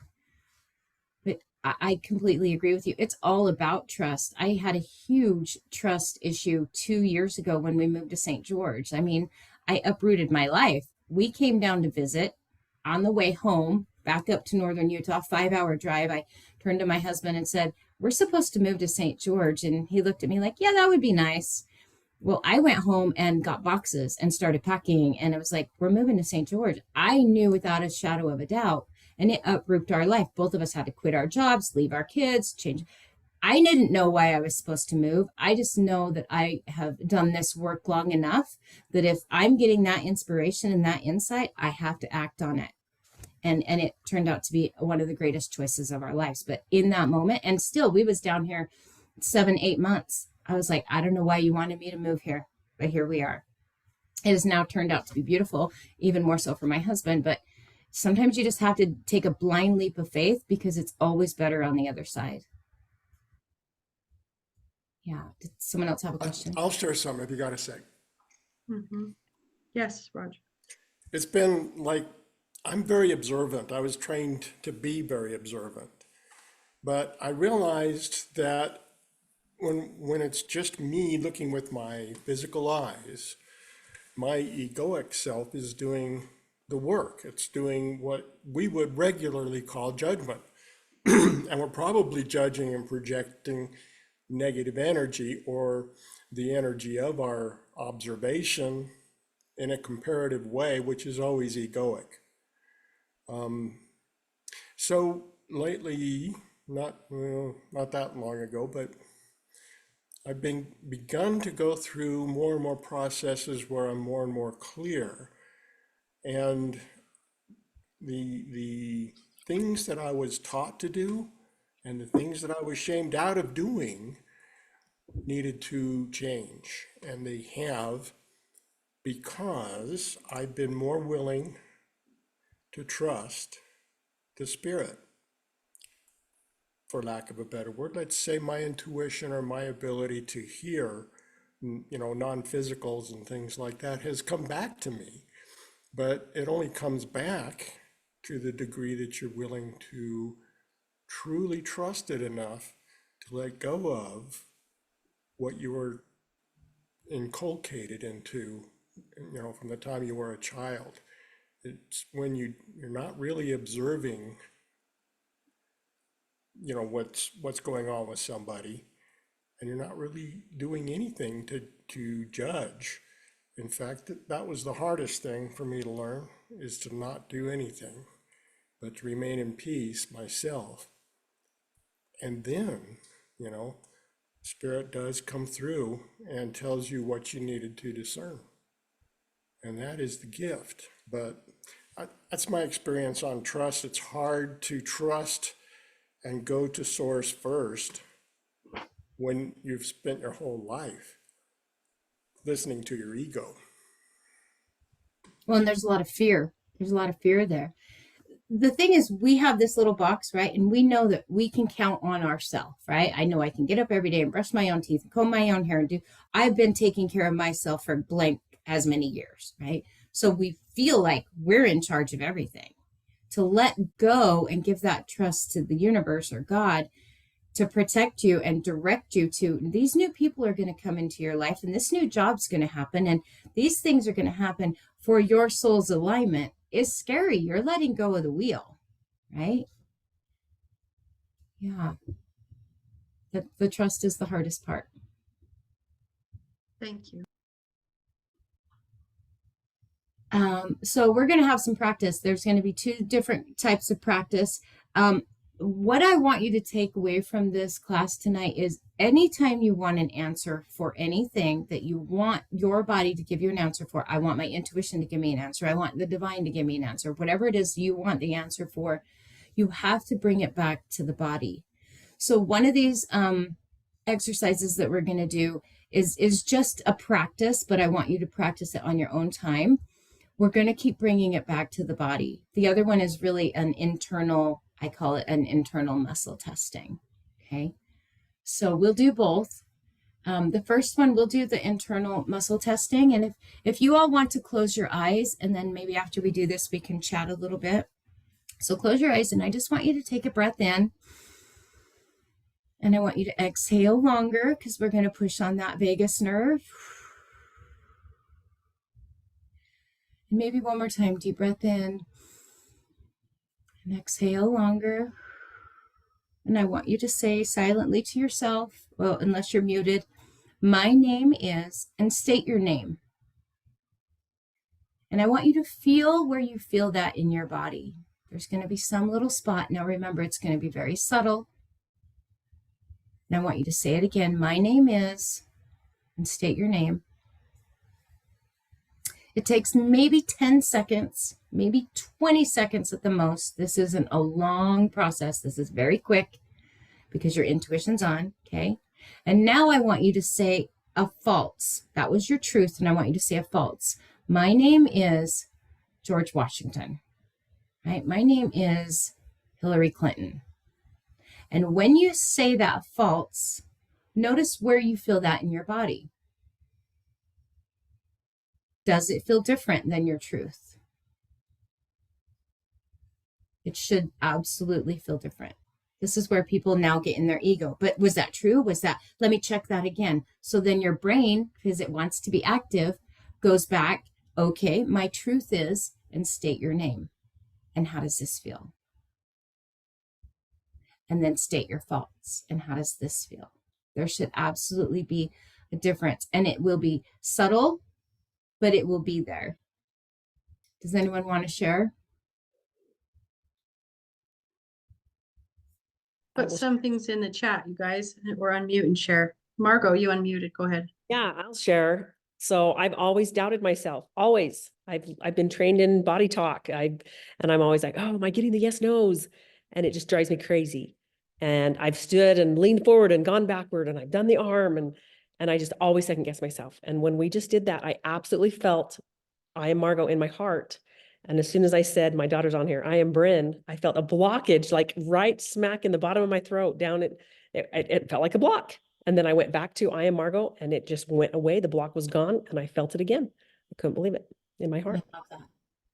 But I completely agree with you. It's all about trust. I had a huge trust issue 2 years ago when we moved to St. George. I mean, I uprooted my life. We came down to visit. On the way home, back up to northern Utah, 5-hour drive, I turned to my husband and said, we're supposed to move to St. George. And he looked at me like, yeah, that would be nice. Well, I went home and got boxes and started packing. And it was like, we're moving to St. George. I knew without a shadow of a doubt. And it uprooted our life. Both of us had to quit our jobs, leave our kids, change. I didn't know why I was supposed to move. I just know that I have done this work long enough that if I'm getting that inspiration and that insight, I have to act on it. And it turned out to be one of the greatest choices of our lives. But in that moment, and still, we was down here 7-8 months. I was like, I don't know why you wanted me to move here, but here we are. It has now turned out to be beautiful, even more so for my husband. But sometimes you just have to take a blind leap of faith because it's always better on the other side. Yeah. Did someone else have a question? I'll share some if you got a sec. Yes, Roger. It's been like, I'm very observant. I was trained to be very observant. But I realized that when it's just me looking with my physical eyes, my egoic self is doing the work. It's doing what we would regularly call judgment. And we're probably judging and projecting negative energy or the energy of our observation in a comparative way, which is always egoic. So lately, not that long ago, but I've begun to go through more and more processes where I'm more and more clear. And the things that I was taught to do and the things that I was shamed out of doing needed to change. And they have, because I've been more willing to trust the spirit, for lack of a better word. Let's say my intuition or my ability to hear, non-physicals and things like that has come back to me. But it only comes back to the degree that you're willing to truly trust it enough to let go of what you were inculcated into, from the time you were a child. It's when you're not really observing, what's going on with somebody, and you're not really doing anything to judge. In fact, that was the hardest thing for me to learn, is to not do anything, but to remain in peace myself. And then, Spirit does come through and tells you what you needed to discern. And that is the gift. But that's my experience on trust. It's hard to trust and go to source first when you've spent your whole life listening to your ego. Well, and there's a lot of fear. There's a lot of fear there. The thing is, we have this little box, right? And we know that we can count on ourselves, right? I know I can get up every day and brush my own teeth and comb my own hair and I've been taking care of myself for blank as many years, right? So we feel like we're in charge of everything. To let go and give that trust to the universe or God to protect you and direct you to these new people are going to come into your life and this new job's going to happen and these things are going to happen for your soul's alignment is scary. You're letting go of the wheel, right? Yeah. The trust is the hardest part. Thank you. So we're going to have some practice. There's going to be two different types of practice. What I want you to take away from this class tonight is anytime you want an answer for anything that you want your body to give you an answer for, I want my intuition to give me an answer. I want the divine to give me an answer. Whatever it is you want the answer for, you have to bring it back to the body. So one of these exercises that we're going to do is just a practice, but I want you to practice it on your own time. We're going to keep bringing it back to the body. The other one is really an internal, I call it an internal muscle testing. Okay. So we'll do both. The first one, we'll do the internal muscle testing. And if you all want to close your eyes, and then maybe after we do this, we can chat a little bit. So close your eyes, and I just want you to take a breath in. And I want you to exhale longer because we're going to push on that vagus nerve. And maybe one more time, deep breath in. And exhale longer. And I want you to say silently to yourself, well, unless you're muted, my name is, and state your name. And I want you to feel where you feel that in your body. There's going to be some little spot. Now remember, it's going to be very subtle. And I want you to say it again. My name is, and state your name. It takes maybe 10 seconds, maybe 20 seconds at the most. This isn't a long process. This is very quick because your intuition's on, okay? And now I want you to say a false. That was your truth, and I want you to say a false. My name is George Washington, right? My name is Hillary Clinton. And when you say that false, notice where you feel that in your body. Does it feel different than your truth? It should absolutely feel different. This is where people now get in their ego. But was that true? Was that, let me check that again. So then your brain, because it wants to be active, goes back, okay, my truth is, and state your name. And how does this feel? And then state your faults. And how does this feel? There should absolutely be a difference. And it will be subtle, but it will be there. Does anyone want to share? Put some things in the chat, you guys, or unmute and share. Margot, you unmuted. Go ahead. Yeah, I'll share. So I've always doubted myself. Always. I've been trained in body talk. And I'm always like, oh, am I getting the yes no's? And it just drives me crazy. And I've stood and leaned forward and gone backward, and I've done the arm, and I just always second guess myself. And when we just did that, I absolutely felt I am Margot in my heart. And as soon as I said, my daughter's on here, I am Bryn, I felt a blockage, like right smack in the bottom of my throat, down it felt like a block. And then I went back to I am Margot, and it just went away. The block was gone, and I felt it again. I couldn't believe it in my heart. I love that.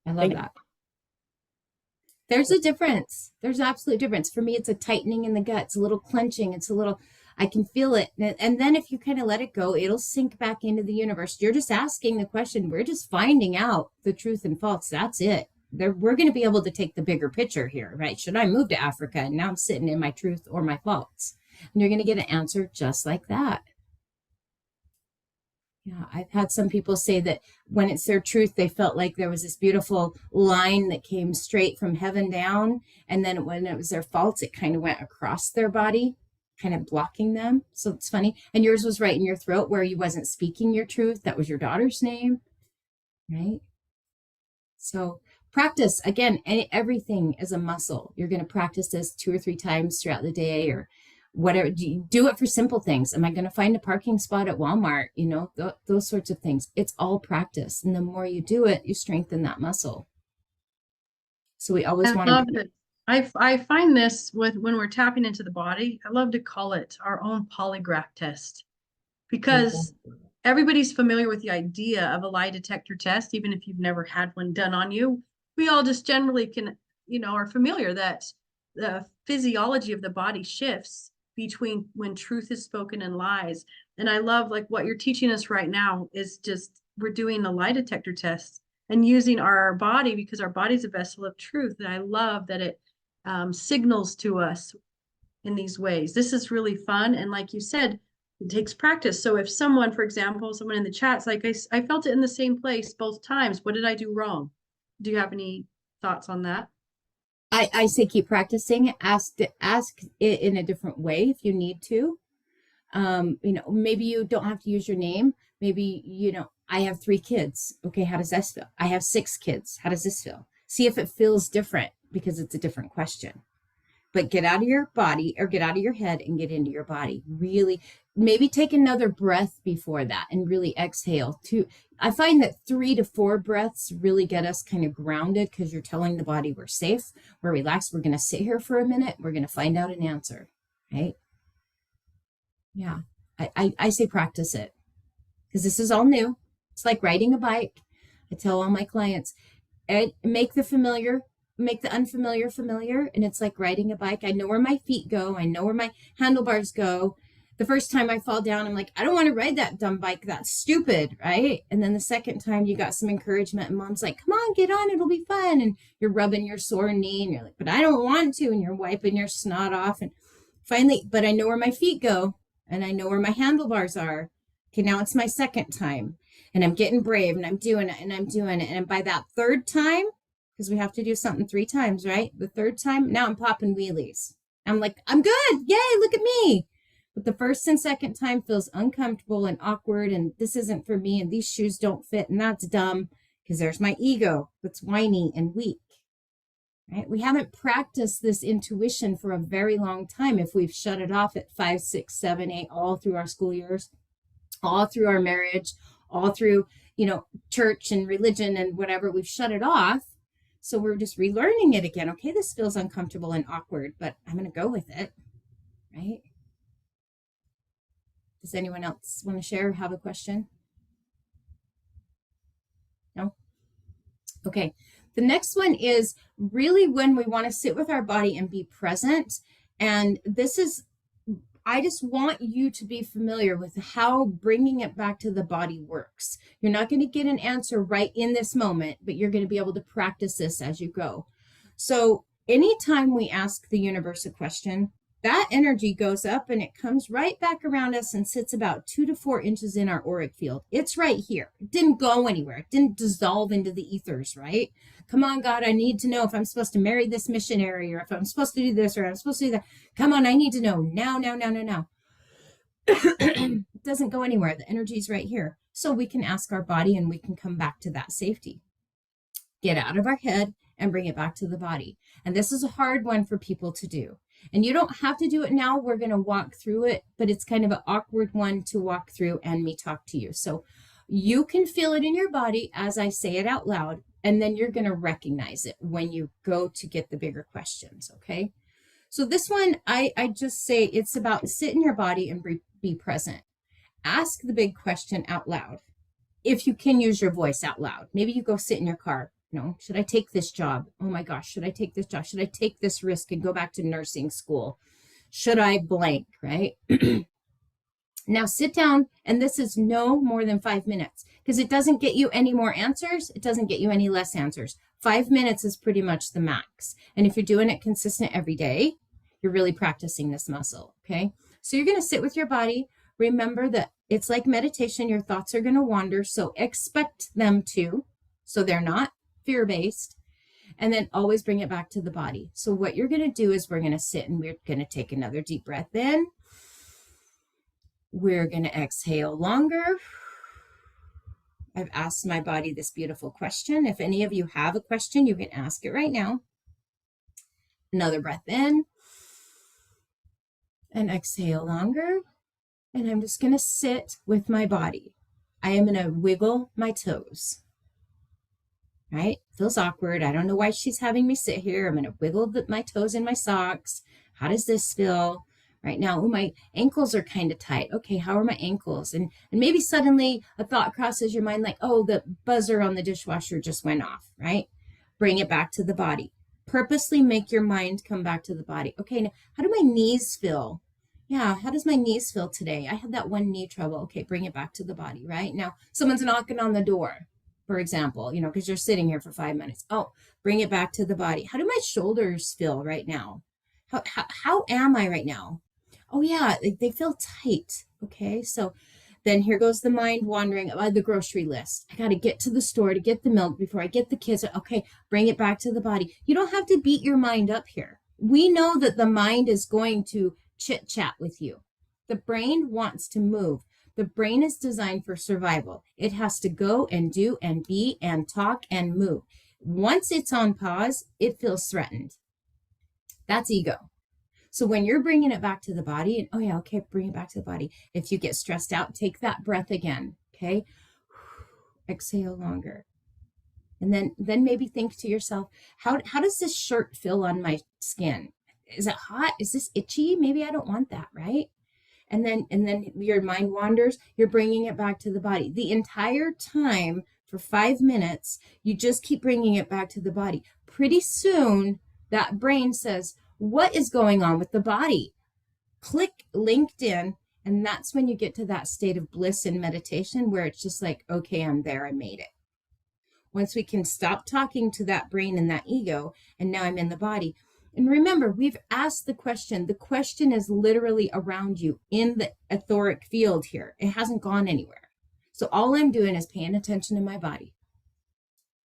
I love that. There's a difference. There's an absolute difference. For me, it's a tightening in the gut. It's a little clenching. It's a little, I can feel it. And then if you kind of let it go, it'll sink back into the universe. You're just asking the question. We're just finding out the truth and false. That's it. We're going to be able to take the bigger picture here, right? Should I move to Africa? And now I'm sitting in my truth or my faults. And you're going to get an answer just like that. Yeah, I've had some people say that when it's their truth, they felt like there was this beautiful line that came straight from heaven down. And then when it was their faults, it kind of went across their body, kind of blocking them. So it's funny. And yours was right in your throat where you wasn't speaking your truth. That was your daughter's name, right? So practice, again, everything is a muscle. You're going to practice this 2 or 3 times throughout the day, or whatever. Do it for simple things. Am I going to find a parking spot at Walmart? You know, those sorts of things. It's all practice. And the more you do it, you strengthen that muscle. So we always want to. I find this when we're tapping into the body, I love to call it our own polygraph test, because everybody's familiar with the idea of a lie detector test, even if you've never had one done on you. We all just generally can, are familiar that the physiology of the body shifts between when truth is spoken and lies. And I love, like, what you're teaching us right now is just, we're doing a lie detector test and using our body, because our body's a vessel of truth. And I love that it signals to us in these ways. This is really fun. And like you said, it takes practice. So if someone, for example, someone in the chat's like, I felt it in the same place both times. What did I do wrong? Do you have any thoughts on that? I say keep practicing. Ask it in a different way if you need to. Maybe you don't have to use your name. Maybe, I have 3 kids. Okay, how does this feel? I have 6 kids. How does this feel? See if it feels different, because it's a different question. But get out of your body, or get out of your head and get into your body. Really, maybe take another breath before that and really exhale. I find that 3 to 4 breaths really get us kind of grounded, because you're telling the body we're safe, we're relaxed, we're going to sit here for a minute, we're going to find out an answer, right? Yeah, I say practice it, because this is all new. It's like riding a bike. I tell all my clients, make the unfamiliar familiar. And it's like riding a bike. I know where my feet go. I know where my handlebars go. The first time I fall down, I'm like, I don't want to ride that dumb bike. That's stupid, right? And then the second time you got some encouragement, and mom's like, come on, get on, it'll be fun. And you're rubbing your sore knee, and you're like, but I don't want to. And you're wiping your snot off. And finally, but I know where my feet go, and I know where my handlebars are. Okay, now it's my second time, and I'm getting brave, and I'm doing it, and I'm doing it. And by that third time, because we have to do something 3 times, right? The third time, now I'm popping wheelies. I'm like, I'm good. Yay, look at me. But the first and second time feels uncomfortable and awkward, and this isn't for me, and these shoes don't fit, and that's dumb, because there's my ego that's whiny and weak, right? We haven't practiced this intuition for a very long time if we've shut it off at 5, 6, 7, 8, all through our school years, all through our marriage, all through, church and religion and whatever. We've shut it off. So we're just relearning it again. Okay, this feels uncomfortable and awkward, but I'm going to go with it, right? Does anyone else want to share or have a question? No? Okay. The next one is really when we want to sit with our body and be present. And this is, I just want you to be familiar with how bringing it back to the body works. You're not going to get an answer right in this moment, but you're going to be able to practice this as you go. So anytime we ask the universe a question, that energy goes up and it comes right back around us and sits about 2 to 4 inches in our auric field. It's right here. It didn't go anywhere. It didn't dissolve into the ethers, right? Come on, God, I need to know if I'm supposed to marry this missionary, or if I'm supposed to do this, or I'm supposed to do that. Come on, I need to know now. It doesn't go anywhere. The energy is right here. So we can ask our body and we can come back to that safety. Get out of our head and bring it back to the body. And this is a hard one for people to do. And you don't have to do it now. We're going to walk through it, but it's kind of an awkward one to walk through and me talk to you. So you can feel it in your body as I say it out loud, and then you're going to recognize it when you go to get the bigger questions, okay? So this one, I just say it's about sit in your body and be present. Ask the big question out loud. If you can use your voice out loud, maybe you go sit in your car. Should I take this job? Oh my gosh, should I take this job? Should I take this risk and go back to nursing school? Should I blank, right? Now sit down, and this is no more than 5 minutes, because it doesn't get you any more answers. It doesn't get you any less answers. 5 minutes is pretty much the max. And if you're doing it consistent every day, you're really practicing this muscle, okay? So you're going to sit with your body. Remember that it's like meditation. Your thoughts are going to wander, so expect them to, so they're not fear-based, and then always bring it back to the body. So what you're going to do is we're going to sit and we're going to take another deep breath in. We're going to exhale longer. I've asked my body this beautiful question. If any of you have a question, you can ask it right now. Another breath in and exhale longer. And I'm just going to sit with my body. I am going to wiggle my toes. Right? Feels awkward. I don't know why she's having me sit here. I'm going to wiggle my toes in my socks. How does this feel? Right now, oh, my ankles are kind of tight. Okay, how are my ankles? And maybe suddenly a thought crosses your mind like, oh, the buzzer on the dishwasher just went off, right? Bring it back to the body. Purposely make your mind come back to the body. Okay, now how do my knees feel? Yeah, how does my knees feel today? I had that one knee trouble. Okay, bring it back to the body, right? Now, someone's knocking on the door, for example, because you're sitting here for 5 minutes. Oh, bring it back to the body. How do my shoulders feel right now? How am I right now? Oh yeah, they feel tight. Okay, so then here goes the mind wandering about the grocery list. I got to get to the store to get the milk before I get the kids. Okay, bring it back to the body. You don't have to beat your mind up here. We know that the mind is going to chit chat with you. The brain wants to move. The brain is designed for survival. It has to go and do and be and talk and move. Once it's on pause, it feels threatened. That's ego. So when you're bringing it back to the body, and oh yeah, okay, bring it back to the body. If you get stressed out, take that breath again, okay? Exhale longer. And then maybe think to yourself, how does this shirt feel on my skin? Is it hot? Is this itchy? Maybe I don't want that, right? And then your mind wanders, you're bringing it back to the body. The entire time for 5 minutes, you just keep bringing it back to the body. Pretty soon, that brain says, what is going on with the body? Click LinkedIn, and that's when you get to that state of bliss in meditation where it's just like, okay, I'm there, I made it. Once we can stop talking to that brain and that ego, and now I'm in the body. And remember, we've asked the question. The question is literally around you in the etheric field here. It hasn't gone anywhere. So all I'm doing is paying attention to my body.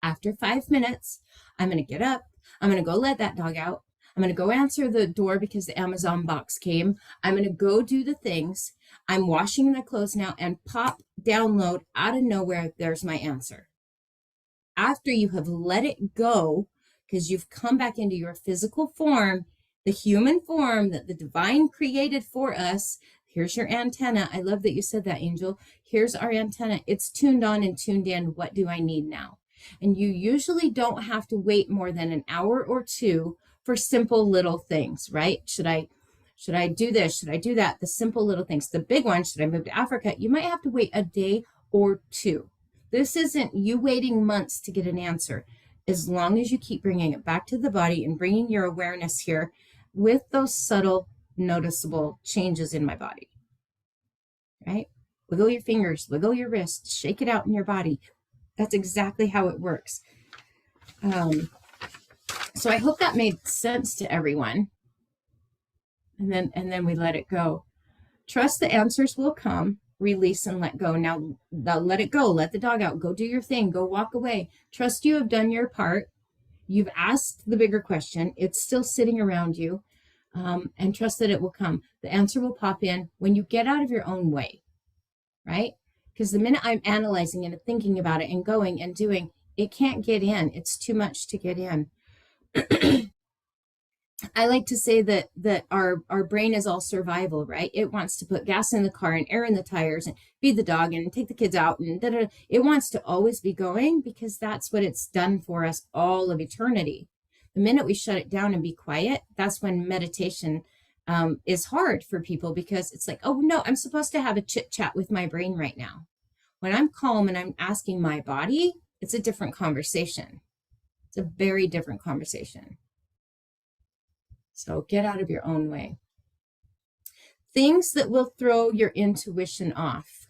After 5 minutes, I'm going to get up. I'm going to go let that dog out. I'm going to go answer the door because the Amazon box came. I'm going to go do the things. I'm washing my clothes now, and pop, download, out of nowhere, there's my answer. After you have let it go, because you've come back into your physical form, the human form that the divine created for us. Here's your antenna. I love that you said that, Angel. Here's our antenna. It's tuned on and tuned in. What do I need now? And you usually don't have to wait more than an hour or two for simple little things, right? Should I do this? Should I do that? The simple little things. The big one, should I move to Africa? You might have to wait a day or two. This isn't you waiting months to get an answer. As long as you keep bringing it back to the body and bringing your awareness here with those subtle, noticeable changes in my body, right? Wiggle your fingers, wiggle your wrists, shake it out in your body. That's exactly how it works. So I hope that made sense to everyone. And then we let it go. Trust the answers will come. Release and let go. Now let it go. Let the dog out. Go do your thing. Go walk away. Trust you have done your part. You've asked the bigger question. It's still sitting around you. And trust that it will come. The answer will pop in when you get out of your own way, right? Because the minute I'm analyzing and thinking about it and going and doing, it can't get in. It's too much to get in. I like to say that our brain is all survival, right? It wants to put gas in the car and air in the tires and feed the dog and take the kids out and da-da. It wants to always be going because that's what it's done for us all of eternity. The minute we shut it down and be quiet, that's when meditation is hard for people because it's like, oh no, I'm supposed to have a chit chat with my brain right now. When I'm calm and I'm asking my body, it's a different conversation. It's a very different conversation. So get out of your own way. Things that will throw your intuition off.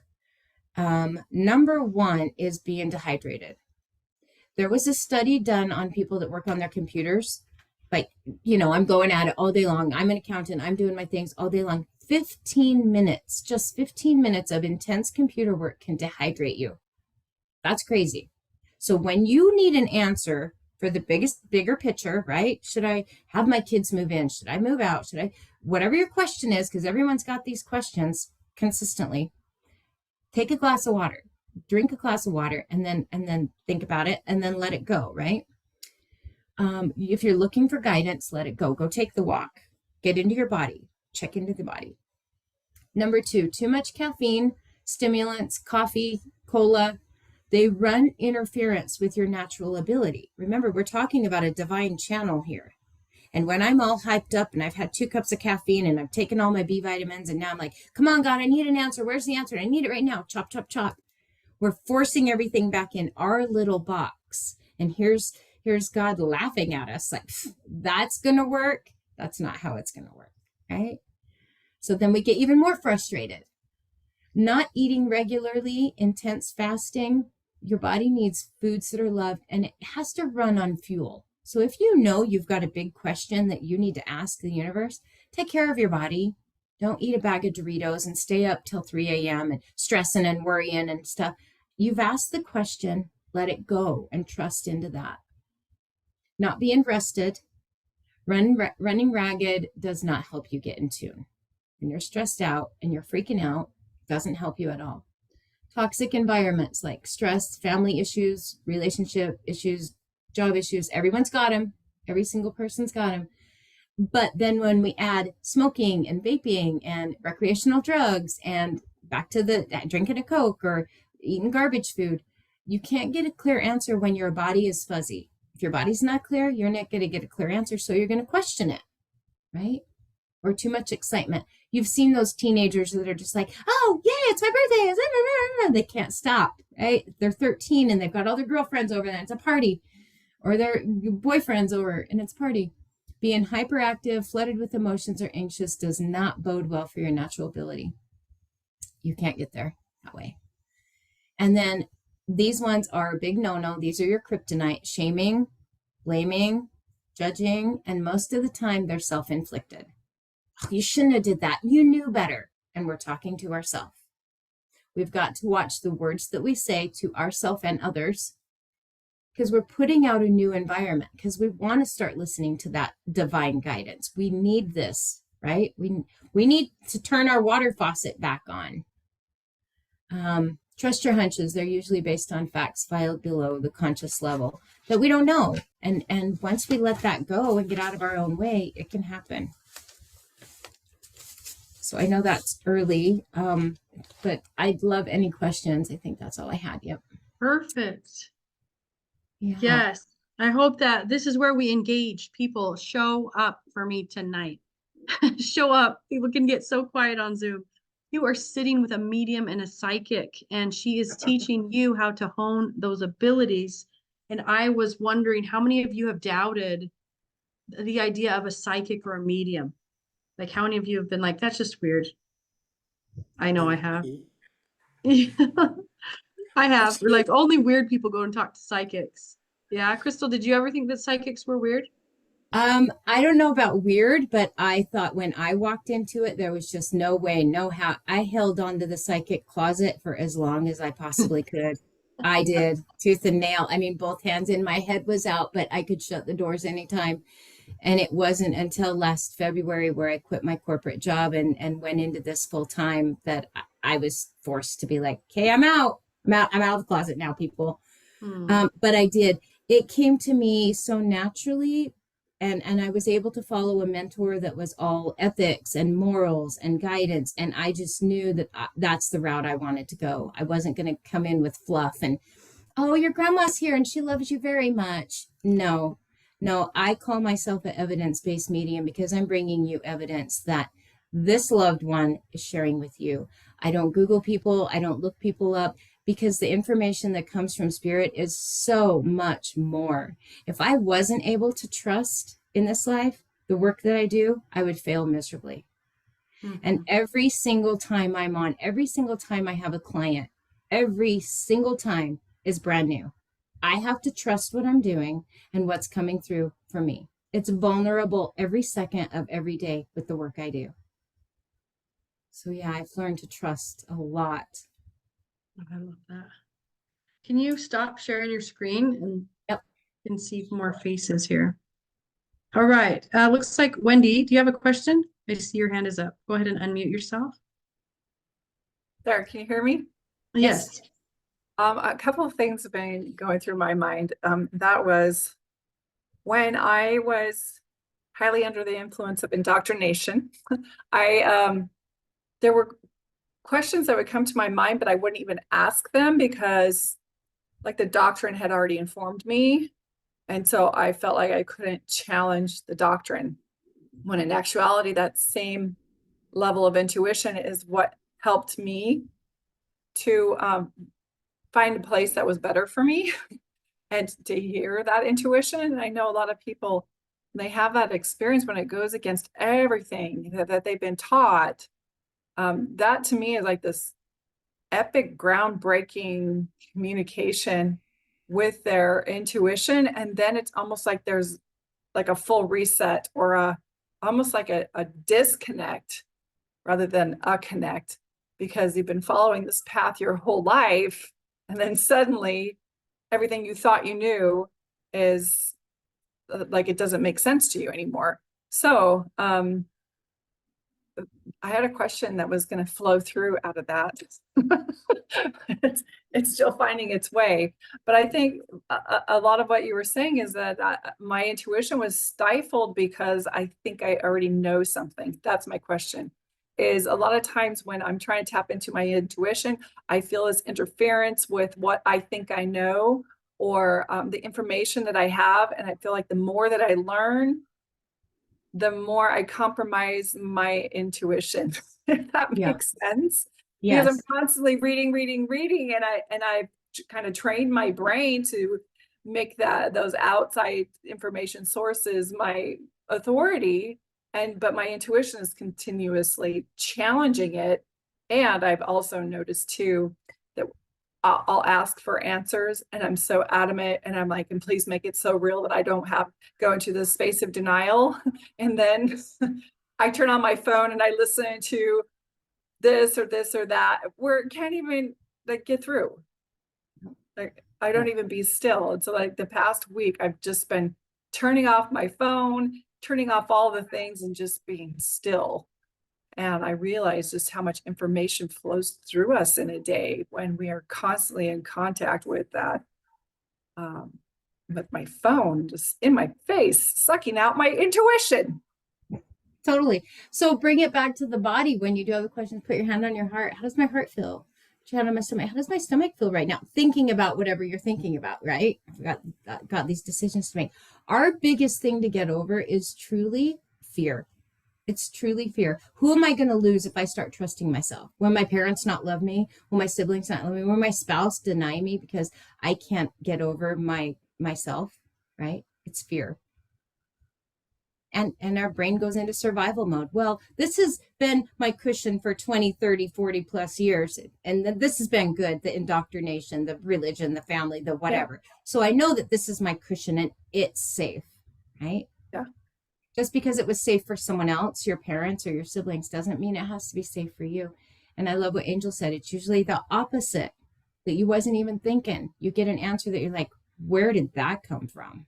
Number one is being dehydrated. There was a study done on people that work on their computers. Like, I'm going at it all day long. I'm an accountant. I'm doing my things all day long. 15 minutes, just 15 minutes of intense computer work can dehydrate you. That's crazy. So when you need an answer for the bigger picture, right? Should I have my kids move in? Should I move out? Whatever your question is, because everyone's got these questions consistently, take a glass of water, drink a glass of water, and then think about it, and then let it go, right? If you're looking for guidance, let it go. Go take the walk. Get into your body. Check into the body. Number two, too much caffeine, stimulants, coffee, cola, they run interference with your natural ability. Remember, we're talking about a divine channel here. And when I'm all hyped up and I've had 2 cups of caffeine and I've taken all my B vitamins and now I'm like, come on, God, I need an answer. Where's the answer? I need it right now. Chop, chop, chop. We're forcing everything back in our little box. And here's God laughing at us like, that's going to work. That's not how it's going to work, right? So then we get even more frustrated. Not eating regularly, intense fasting. Your body needs foods that are loved, and it has to run on fuel. So if you know you've got a big question that you need to ask the universe, take care of your body. Don't eat a bag of Doritos and stay up till 3 a.m. and stressing and worrying and stuff. You've asked the question, let it go and trust into that. Not being rested, running ragged does not help you get in tune. When you're stressed out and you're freaking out, doesn't help you at all. Toxic environments like stress, family issues, relationship issues, job issues, everyone's got them. Every single person's got them. But then when we add smoking and vaping and recreational drugs and back to the drinking a Coke or eating garbage food, you can't get a clear answer when your body is fuzzy. If your body's not clear, you're not going to get a clear answer, so you're going to question it, right? Or too much excitement. You've seen those teenagers that are just like, oh, yeah, it's my birthday. They can't stop, right? They're 13 and they've got all their girlfriends over there. And it's a party. Or their boyfriend's over and it's a party. Being hyperactive, flooded with emotions, or anxious does not bode well for your natural ability. You can't get there that way. And then these ones are a big no-no. These are your kryptonite: shaming, blaming, judging, and most of the time they're self-inflicted. You shouldn't have did that. You knew better. And we're talking to ourselves. We've got to watch the words that we say to ourselves and others, because we're putting out a new environment, because we want to start listening to that divine guidance. We need this, right? We need to turn our water faucet back on. Trust your hunches. They're usually based on facts filed below the conscious level that we don't know. And once we let that go and get out of our own way, it can happen. So I know that's early, but I'd love any questions. I think that's all I had. Yep. Perfect. Yeah. Yes. I hope that this is where we engage people. Show up for me tonight. Show up. People can get so quiet on Zoom. You are sitting with a medium and a psychic, and she is teaching you how to hone those abilities. And I was wondering how many of you have doubted the idea of a psychic or a medium? Like, how many of you have been like, that's just weird? I know I have. I have. Like, only weird people go and talk to psychics. Yeah, Krystal, did you ever think that psychics were weird? I don't know about weird, but I thought when I walked into it, there was just no way, no how. I held on to the psychic closet for as long as I possibly could. I did, tooth and nail. I mean, both hands in. My head was out, but I could shut the doors anytime. And it wasn't until last February where I quit my corporate job and went into this full time that I was forced to be like, okay, I'm out of the closet now, people. But I did. It came to me so naturally. And I was able to follow a mentor that was all ethics and morals and guidance. And I just knew that that's the route I wanted to go. I wasn't going to come in with fluff and, oh, your grandma's here and she loves you very much. No, I call myself an evidence-based medium because I'm bringing you evidence that this loved one is sharing with you. I don't Google people. I don't look people up, because the information that comes from spirit is so much more. If I wasn't able to trust in this life, the work that I do, I would fail miserably. Mm-hmm. And every single time I'm on, every single time I have a client, every single time is brand new. I have to trust what I'm doing and what's coming through for me. It's vulnerable every second of every day with the work I do. So yeah, I've learned to trust a lot. I love that. Can you stop sharing your screen and yep, can see more faces here? All right. Looks like Wendy, do you have a question? I see your hand is up. Go ahead and unmute yourself. There, can you hear me? Yes. A couple of things have been going through my mind. That was when I was highly under the influence of indoctrination. There were questions that would come to my mind, but I wouldn't even ask them because like the doctrine had already informed me. And so I felt like I couldn't challenge the doctrine, when in actuality, that same level of intuition is what helped me to find a place that was better for me and to hear that intuition. And I know a lot of people, they have that experience when it goes against everything that they've been taught. That to me is like this epic, groundbreaking communication with their intuition. And then it's almost like there's like a full reset or almost like a disconnect rather than a connect, because you've been following this path your whole life. And then suddenly everything you thought you knew is like, it doesn't make sense to you anymore. So, I had a question that was going to flow through out of that. It's still finding its way. But I think a lot of what you were saying is that my intuition was stifled because I think I already know something. That's my question. Is a lot of times when I'm trying to tap into my intuition, I feel as interference with what I think I know, or the information that I have. And I feel like the more that I learn, the more I compromise my intuition, if that Yeah. makes sense. Yes. Because I'm constantly reading, and I kind of trained my brain to make those outside information sources my authority. But my intuition is continuously challenging it. And I've also noticed too that I'll ask for answers, and I'm so adamant, and I'm like, and please make it so real that I don't go into the space of denial. And then I turn on my phone and I listen to this or that, where it can't even like get through. Like, I don't even be still. And so like the past week, I've just been turning off my phone, turning off all the things, and just being still. And I realized just how much information flows through us in a day when we are constantly in contact with that, with my phone just in my face, sucking out my intuition. Totally. So bring it back to the body. When you do have the questions, put your hand on your heart. How does my heart feel? Put your hand on my stomach. How does my stomach feel right now? Thinking about whatever you're thinking about, right? I've got these decisions to make. Our biggest thing to get over is truly fear. It's truly fear. Who am I going to lose if I start trusting myself? Will my parents not love me? Will my siblings not love me? Will my spouse deny me because I can't get over myself, right? It's fear. And our brain goes into survival mode. Well, this has been my cushion for 20, 30, 40 plus years. And this has been good, the indoctrination, the religion, the family, the whatever. Yeah. So I know that this is my cushion and it's safe, right? Yeah. Just because it was safe for someone else, your parents or your siblings, doesn't mean it has to be safe for you. And I love what Angel said. It's usually the opposite, that you wasn't even thinking. You get an answer that you're like, where did that come from?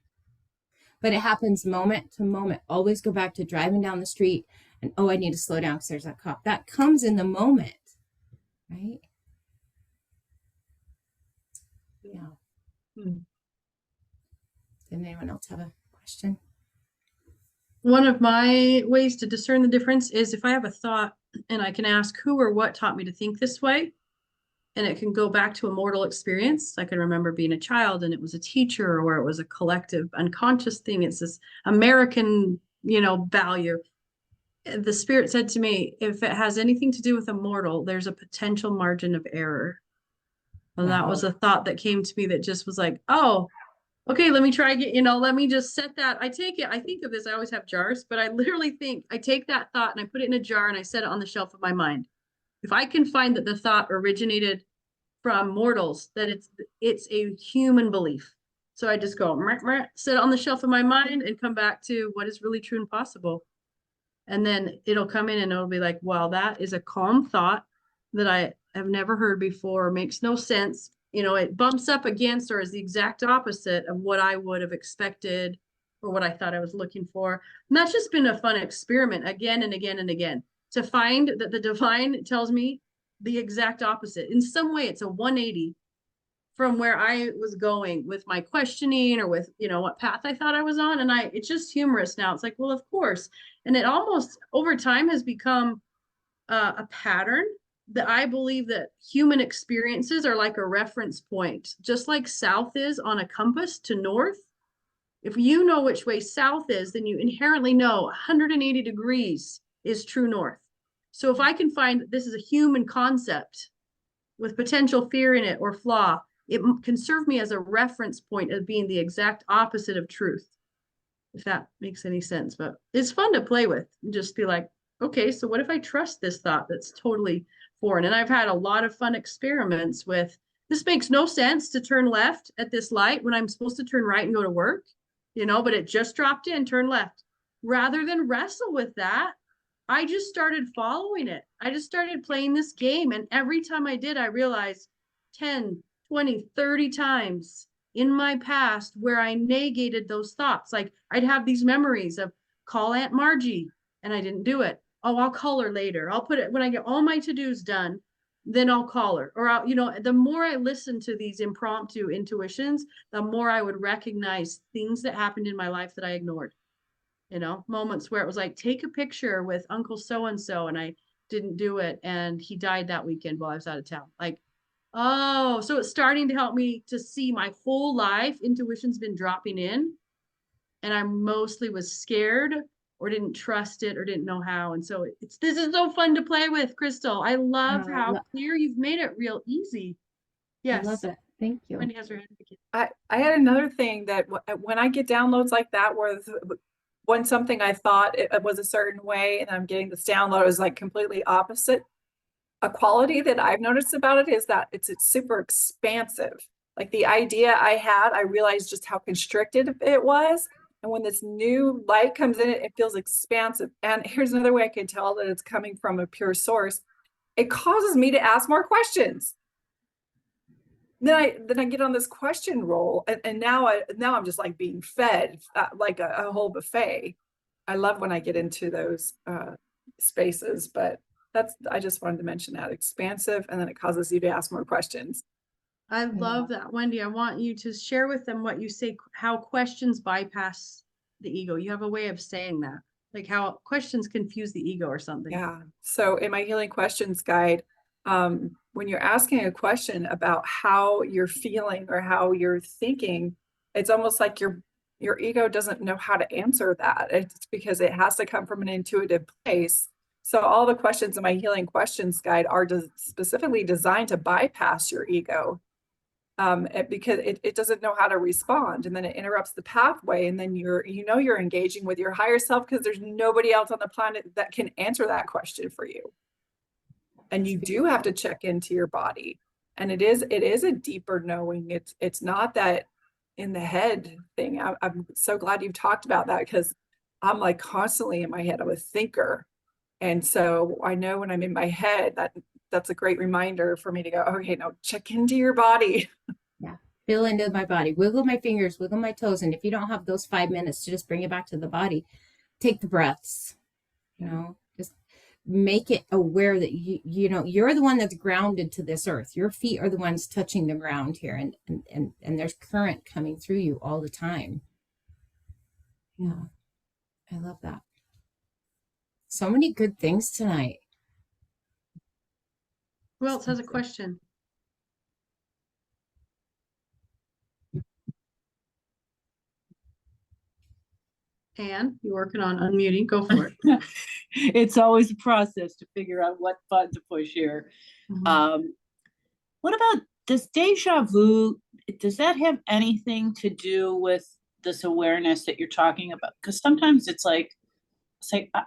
But it happens moment to moment. Always go back to driving down the street and, oh, I need to slow down because there's a cop. That comes in the moment, right? Yeah. Did anyone else have a question? One of my ways to discern the difference is if I have a thought and I can ask who or what taught me to think this way, and it can go back to a mortal experience. I can remember being a child and it was a teacher, or it was a collective unconscious thing. It's this American, value. The spirit said to me, if it has anything to do with a mortal, there's a potential margin of error. And that was a thought that came to me that just was like, oh, okay, let me try let me just set that. I think of this, I always have jars, but I literally I take that thought and I put it in a jar and I set it on the shelf of my mind. If I can find that the thought originated from mortals, that it's a human belief. So I just go, sit on the shelf of my mind and come back to what is really true and possible. And then it'll come in and it'll be like, wow, that is a calm thought that I have never heard before, makes no sense. It bumps up against or is the exact opposite of what I would have expected or what I thought I was looking for. And that's just been a fun experiment again and again and again, to find that the divine tells me the exact opposite. In some way, it's a 180 from where I was going with my questioning or with, what path I thought I was on. And it's just humorous now. It's like, well, of course. And it almost over time has become a pattern that I believe that human experiences are like a reference point, just like south is on a compass to north. If you know which way south is, then you inherently know 180 degrees is true north. So if I can find that this is a human concept with potential fear in it or flaw, it can serve me as a reference point of being the exact opposite of truth, if that makes any sense. But it's fun to play with and just be like, okay, so what if I trust this thought that's totally foreign? And I've had a lot of fun experiments with this makes no sense to turn left at this light when I'm supposed to turn right and go to work, but it just dropped in, turn left. Rather than wrestle with that, I just started following it. I just started playing this game. And every time I did, I realized 10, 20, 30 times in my past where I negated those thoughts. Like I'd have these memories of call Aunt Margie, and I didn't do it. Oh, I'll call her later. I'll put it when I get all my to-dos done, then I'll call her. Or the more I listened to these impromptu intuitions, the more I would recognize things that happened in my life that I ignored. Moments where it was like, take a picture with Uncle so-and-so, and I didn't do it. And he died that weekend while I was out of town. Like, oh, so it's starting to help me to see my whole life. Intuition's been dropping in, and I mostly was scared or didn't trust it or didn't know how. And so this is so fun to play with, Krystal. I love how clear you've made it real easy. Yes. I love it. Thank you. Wendy has her hand again. I had another thing that when I get downloads like that, where when something I thought it was a certain way and I'm getting this download is like completely opposite. A quality that I've noticed about it is that it's super expansive. Like the idea I had, I realized just how constricted it was. And when this new light comes in, it feels expansive. And here's another way I can tell that it's coming from a pure source. It causes me to ask more questions. Then I get on this question roll, and now I'm just like being fed like a whole buffet. I love when I get into those spaces, but I just wanted to mention that expansive, and then it causes you to ask more questions. I love that, Wendy. I want you to share with them what you say, how questions bypass the ego. You have a way of saying that, like how questions confuse the ego or something. Yeah. So in my healing questions guide, when you're asking a question about how you're feeling or how you're thinking, it's almost like your ego doesn't know how to answer that. It's because it has to come from an intuitive place. So all the questions in my healing questions guide are specifically designed to bypass your ego, because it doesn't know how to respond, and then it interrupts the pathway, and then you're engaging with your higher self because there's nobody else on the planet that can answer that question for you. And you do have to check into your body. And it is a deeper knowing. It's not that in the head thing. I'm so glad you've talked about that, because I'm like constantly in my head. I'm a thinker. And so I know when I'm in my head, that's a great reminder for me to go, okay, now check into your body. Yeah. Feel into my body, wiggle my fingers, wiggle my toes. And if you don't have those 5 minutes to just bring it back to the body, take the breaths, just make it aware that you're the one that's grounded to this earth. Your feet are the ones touching the ground here, and there's current coming through you all the time. Yeah, I love that. So many good things tonight. Who else has a question? Anne, you're working on unmuting. Go for it. It's always a process to figure out what button to push here. Mhm. What about this deja vu? Does that have anything to do with this awareness that you're talking about? Because sometimes it's like,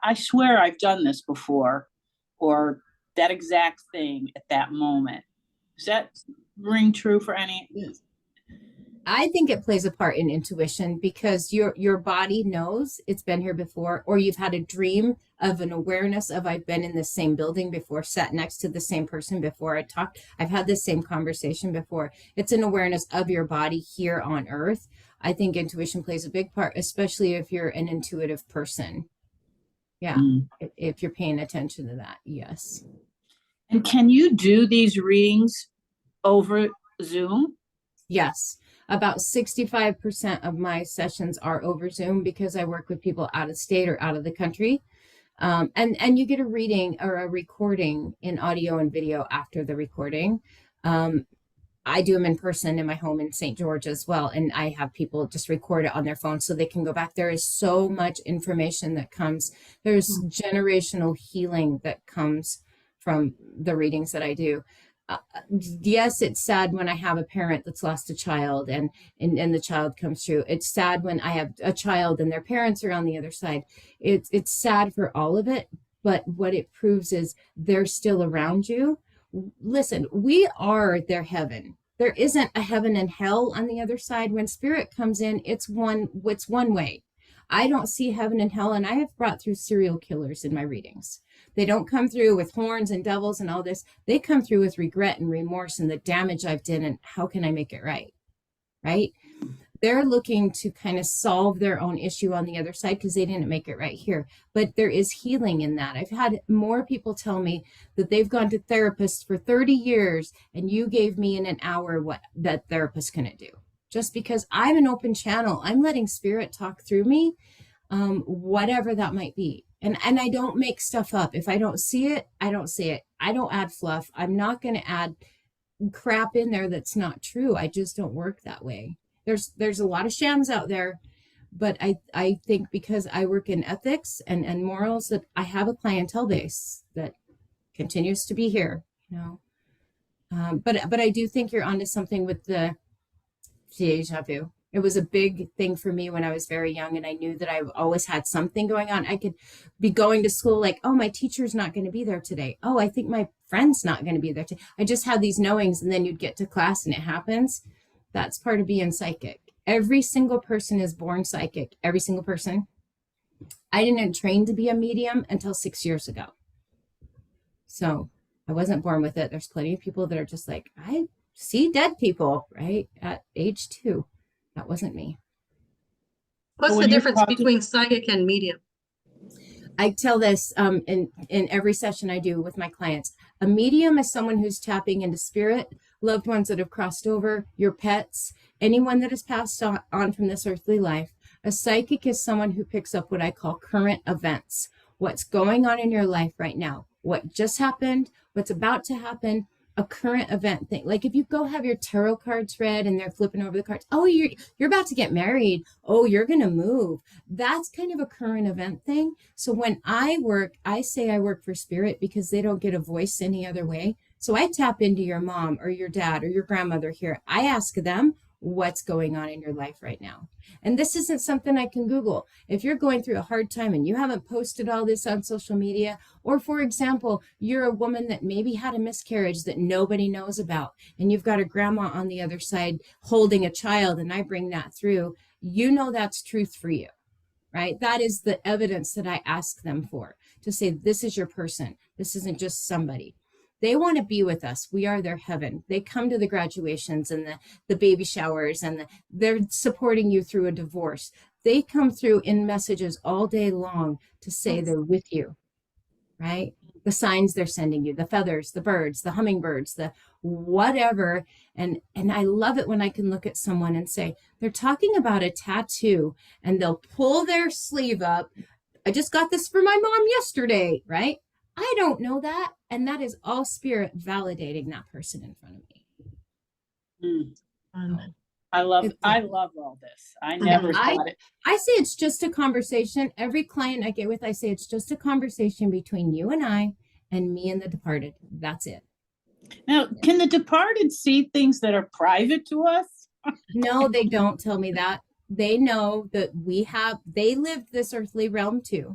I swear I've done this before, or that exact thing at that moment. Does that ring true for any? I think it plays a part in intuition, because your body knows it's been here before, or you've had a dream of an awareness of, I've been in the same building before, sat next to the same person before, I've had this same conversation before. It's an awareness of your body here on earth. I think intuition plays a big part, especially if you're an intuitive person. Yeah. If you're paying attention to that. Yes. And can you do these readings over Zoom? Yes. About 65% of my sessions are over Zoom, because I work with people out of state or out of the country. And you get a reading or a recording in audio and video after the recording. I do them in person in my home in St. George as well. And I have people just record it on their phone so they can go back. There is so much information that comes. There's generational healing that comes from the readings that I do. Yes, it's sad when I have a parent that's lost a child and the child comes through. It's sad when I have a child and their parents are on the other side. It's sad for all of it. But what it proves is they're still around you. Listen, we are their heaven. There isn't a heaven and hell on the other side. When spirit comes in, it's one way. I don't see heaven and hell, and I have brought through serial killers in my readings. They don't come through with horns and devils and all this. They come through with regret and remorse and the damage I've done and how can I make it right? Right? They're looking to kind of solve their own issue on the other side because they didn't make it right here. But there is healing in that. I've had more people tell me that they've gone to therapists for 30 years and you gave me in an hour what that therapist couldn't do. Just because I'm an open channel, I'm letting spirit talk through me, whatever that might be. And I don't make stuff up. If I don't see it, I don't say it. I don't add fluff. I'm not going to add crap in there that's not true. I just don't work that way. There's a lot of shams out there, but I think because I work in ethics and morals that I have a clientele base that continues to be here, you know. But I do think you're onto something with the deja vu. It was a big thing for me when I was very young, and I knew that I always had something going on. I could be going to school like, oh, my teacher's not going to be there today. Oh, I think my friend's not going to be there today. I just had these knowings, and then you'd get to class and it happens. That's part of being psychic. Every single person is born psychic. Every single person. I didn't train to be a medium until 6 years ago. So I wasn't born with it. There's plenty of people that are just like, I see dead people, right? At age 2. That wasn't me. What's the difference between psychic and medium? I tell this in every session I do with my clients. A medium is someone who's tapping into spirit, loved ones that have crossed over, your pets, anyone that has passed on from this earthly life. A psychic is someone who picks up what I call current events, what's going on in your life right now, what just happened, what's about to happen, a current event thing. Like if you go have your tarot cards read and they're flipping over the cards, oh, you're about to get married. Oh, you're going to move. That's kind of a current event thing. So when I work, I say I work for spirit because they don't get a voice any other way. So I tap into your mom or your dad or your grandmother here. I ask them, what's going on in your life right now? And this isn't something I can Google. If you're going through a hard time and you haven't posted all this on social media, or for example, you're a woman that maybe had a miscarriage that nobody knows about, and you've got a grandma on the other side holding a child, and I bring that through, you know that's truth for you, right? That is the evidence that I ask them for, to say, this is your person. This isn't just somebody. They want to be with us. We are their heaven. They come to the graduations and the baby showers, and they're supporting you through a divorce. They come through in messages all day long to say they're with you, right? The signs they're sending you, the feathers, the birds, the hummingbirds, the whatever. And I love it when I can look at someone and say, they're talking about a tattoo, and they'll pull their sleeve up. I just got this for my mom yesterday, right? I don't know that. And that is all spirit validating that person in front of me. I love all this. I never thought it. I say it's just a conversation. Every client I get with, I say it's just a conversation between you and I and me and the departed. That's it. Now, can the departed see things that are private to us? No, they don't tell me that. They know that they lived this earthly realm too.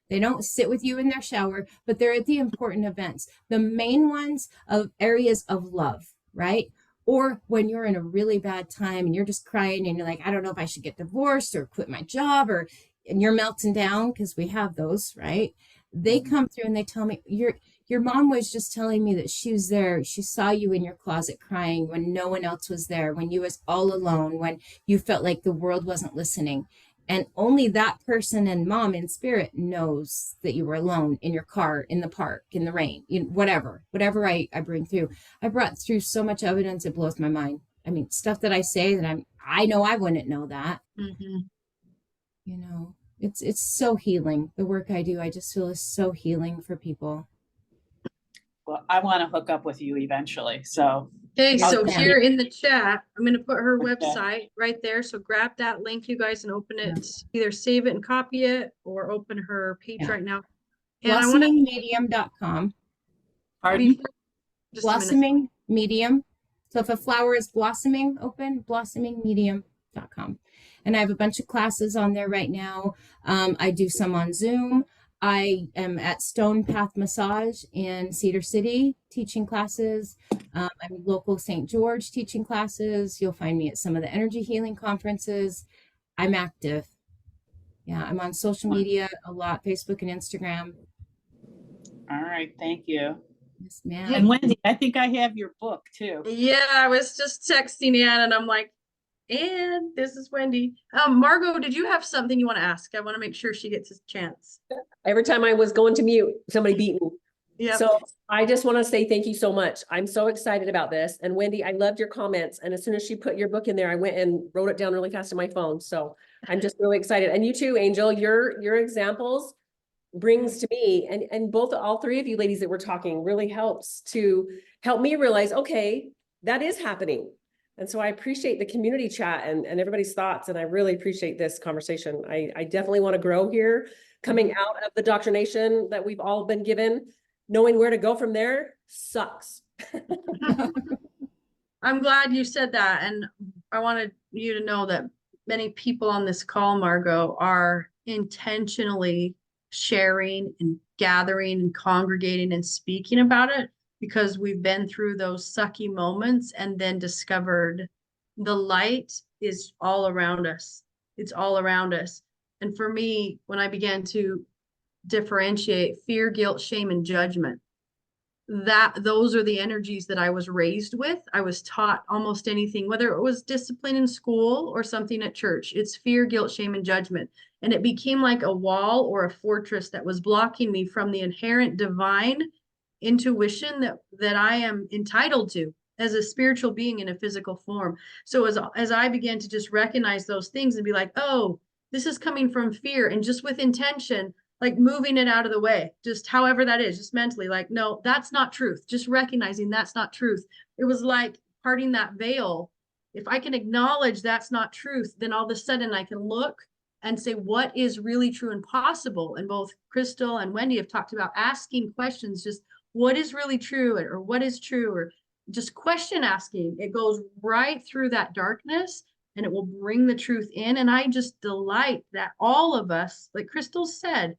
They don't sit with you in their shower, but they're at the important events. The main ones of areas of love, right? Or when you're in a really bad time and you're just crying and you're like, I don't know if I should get divorced or quit my job, and you're melting down, because we have those, right? They come through and they tell me, your mom was just telling me that she was there. She saw you in your closet crying when no one else was there, when you was all alone, when you felt like the world wasn't listening. And only that person and mom in spirit knows that you were alone in your car, in the park, in the rain, whatever I bring through. I brought through so much evidence, it blows my mind. I mean, stuff that I say that I know I wouldn't know that. Mm-hmm. It's so healing. The work I do, I just feel is so healing for people. Well, I want to hook up with you eventually. So okay, so here in the chat, I'm going to put her website right there. So grab that link, you guys, and open it. Either save it and copy it, or open her page right now. And blossomingmedium.com. Pardon? Blossoming medium. So if a flower is blossoming, open blossomingmedium.com. And I have a bunch of classes on there right now. I do some on Zoom. I am at Stone Path Massage in Cedar City teaching classes. I'm local St. George teaching classes. You'll find me at some of the energy healing conferences. I'm active. Yeah, I'm on social media a lot, Facebook and Instagram. All right, thank you. Yes, ma'am. Hey. And Wendy, I think I have your book too. Yeah, I was just texting Ann and I'm like, and this is Wendy. Margot, did you have something you want to ask? I want to make sure she gets a chance. Every time I was going to mute, somebody beat me. Yeah. So I just want to say thank you so much. I'm so excited about this. And Wendy, I loved your comments. And as soon as she put your book in there, I went and wrote it down really fast on my phone. So I'm just really excited. And you too, Angel, your examples brings to me, and all three of you ladies that were talking really helps to help me realize, okay, that is happening. And so I appreciate the community chat and everybody's thoughts. And I really appreciate this conversation. I definitely want to grow here, coming out of the doctrination that we've all been given. Knowing where to go from there sucks. I'm glad you said that. And I wanted you to know that many people on this call, Margot, are intentionally sharing and gathering and congregating and speaking about it because we've been through those sucky moments and then discovered the light is all around us. It's all around us. And for me, when I began to differentiate fear, guilt, shame, and judgment, those are the energies that I was raised with. I was taught almost anything, whether it was discipline in school or something at church. It's fear, guilt, shame, and judgment. And it became like a wall or a fortress that was blocking me from the inherent divine intuition that I am entitled to as a spiritual being in a physical form. So as I began to just recognize those things and be like, oh, this is coming from fear, and just with intention, like moving it out of the way, just however that is, just mentally, like, no, that's not truth. Just recognizing that's not truth. It was like parting that veil. If I can acknowledge that's not truth, then all of a sudden I can look and say, what is really true and possible? And both Krystal and Wendy have talked about asking questions, just what is really true, or what is true, or just question asking. It goes right through that darkness and it will bring the truth in. And I just delight that all of us, like Krystal said,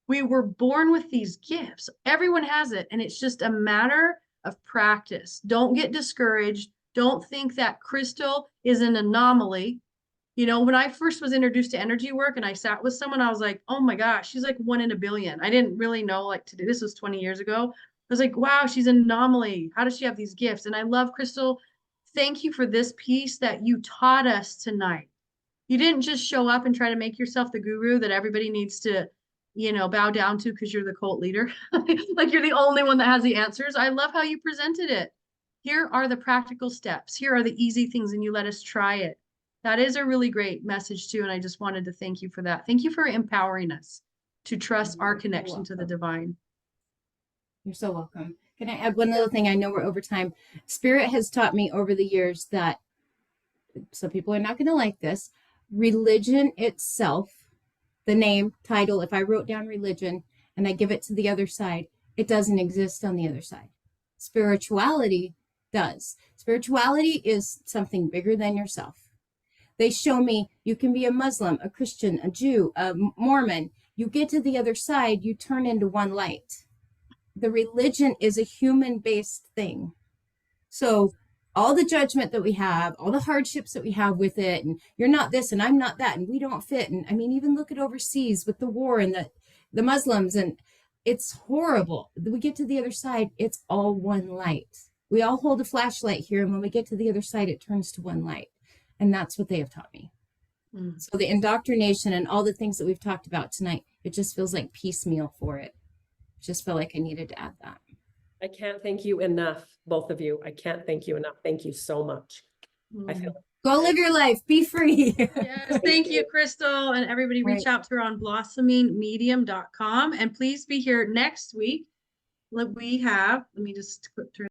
we were born with these gifts. Everyone has it. And it's just a matter of practice. Don't get discouraged. Don't think that Krystal is an anomaly. You know, when I first was introduced to energy work and I sat with someone, I was like, oh my gosh, she's like 1 in a billion. I didn't really know like to do this. Was 20 years ago. I was like, wow, she's an anomaly. How does she have these gifts? And I love Krystal. Thank you for this piece that you taught us tonight. You didn't just show up and try to make yourself the guru that everybody needs to, you know, bow down to because you're the cult leader. Like you're the only one that has the answers. I love how you presented it. Here are the practical steps. Here are the easy things, and you let us try it. That is a really great message too. And I just wanted to thank you for that. Thank you for empowering us to trust our connection to the divine. You're so welcome. Can I add one little thing? I know we're over time. Spirit has taught me over the years that some people are not going to like this. Religion itself, the name, title, if I wrote down religion and I give it to the other side, it doesn't exist on the other side. Spirituality does. Spirituality is something bigger than yourself. They show me you can be a Muslim, a Christian, a Jew, a Mormon. You get to the other side, you turn into one light. The religion is a human-based thing. So all the judgment that we have, all the hardships that we have with it, and you're not this and I'm not that, and we don't fit. And I mean, even look at overseas with the war and the Muslims, and it's horrible. We get to the other side, it's all one light. We all hold a flashlight here, and when we get to the other side, it turns to one light. And that's what they have taught me. So the indoctrination and all the things that we've talked about tonight, it just feels like piecemeal for it. Just felt like I needed to add that. I can't thank you enough, both of you. I can't thank you enough. Thank you so much. I feel Go live your life. Be free. Yes, thank you, Krystal. And everybody reach out to her on blossomingmedium.com. And please be here next week. We have, let me just turn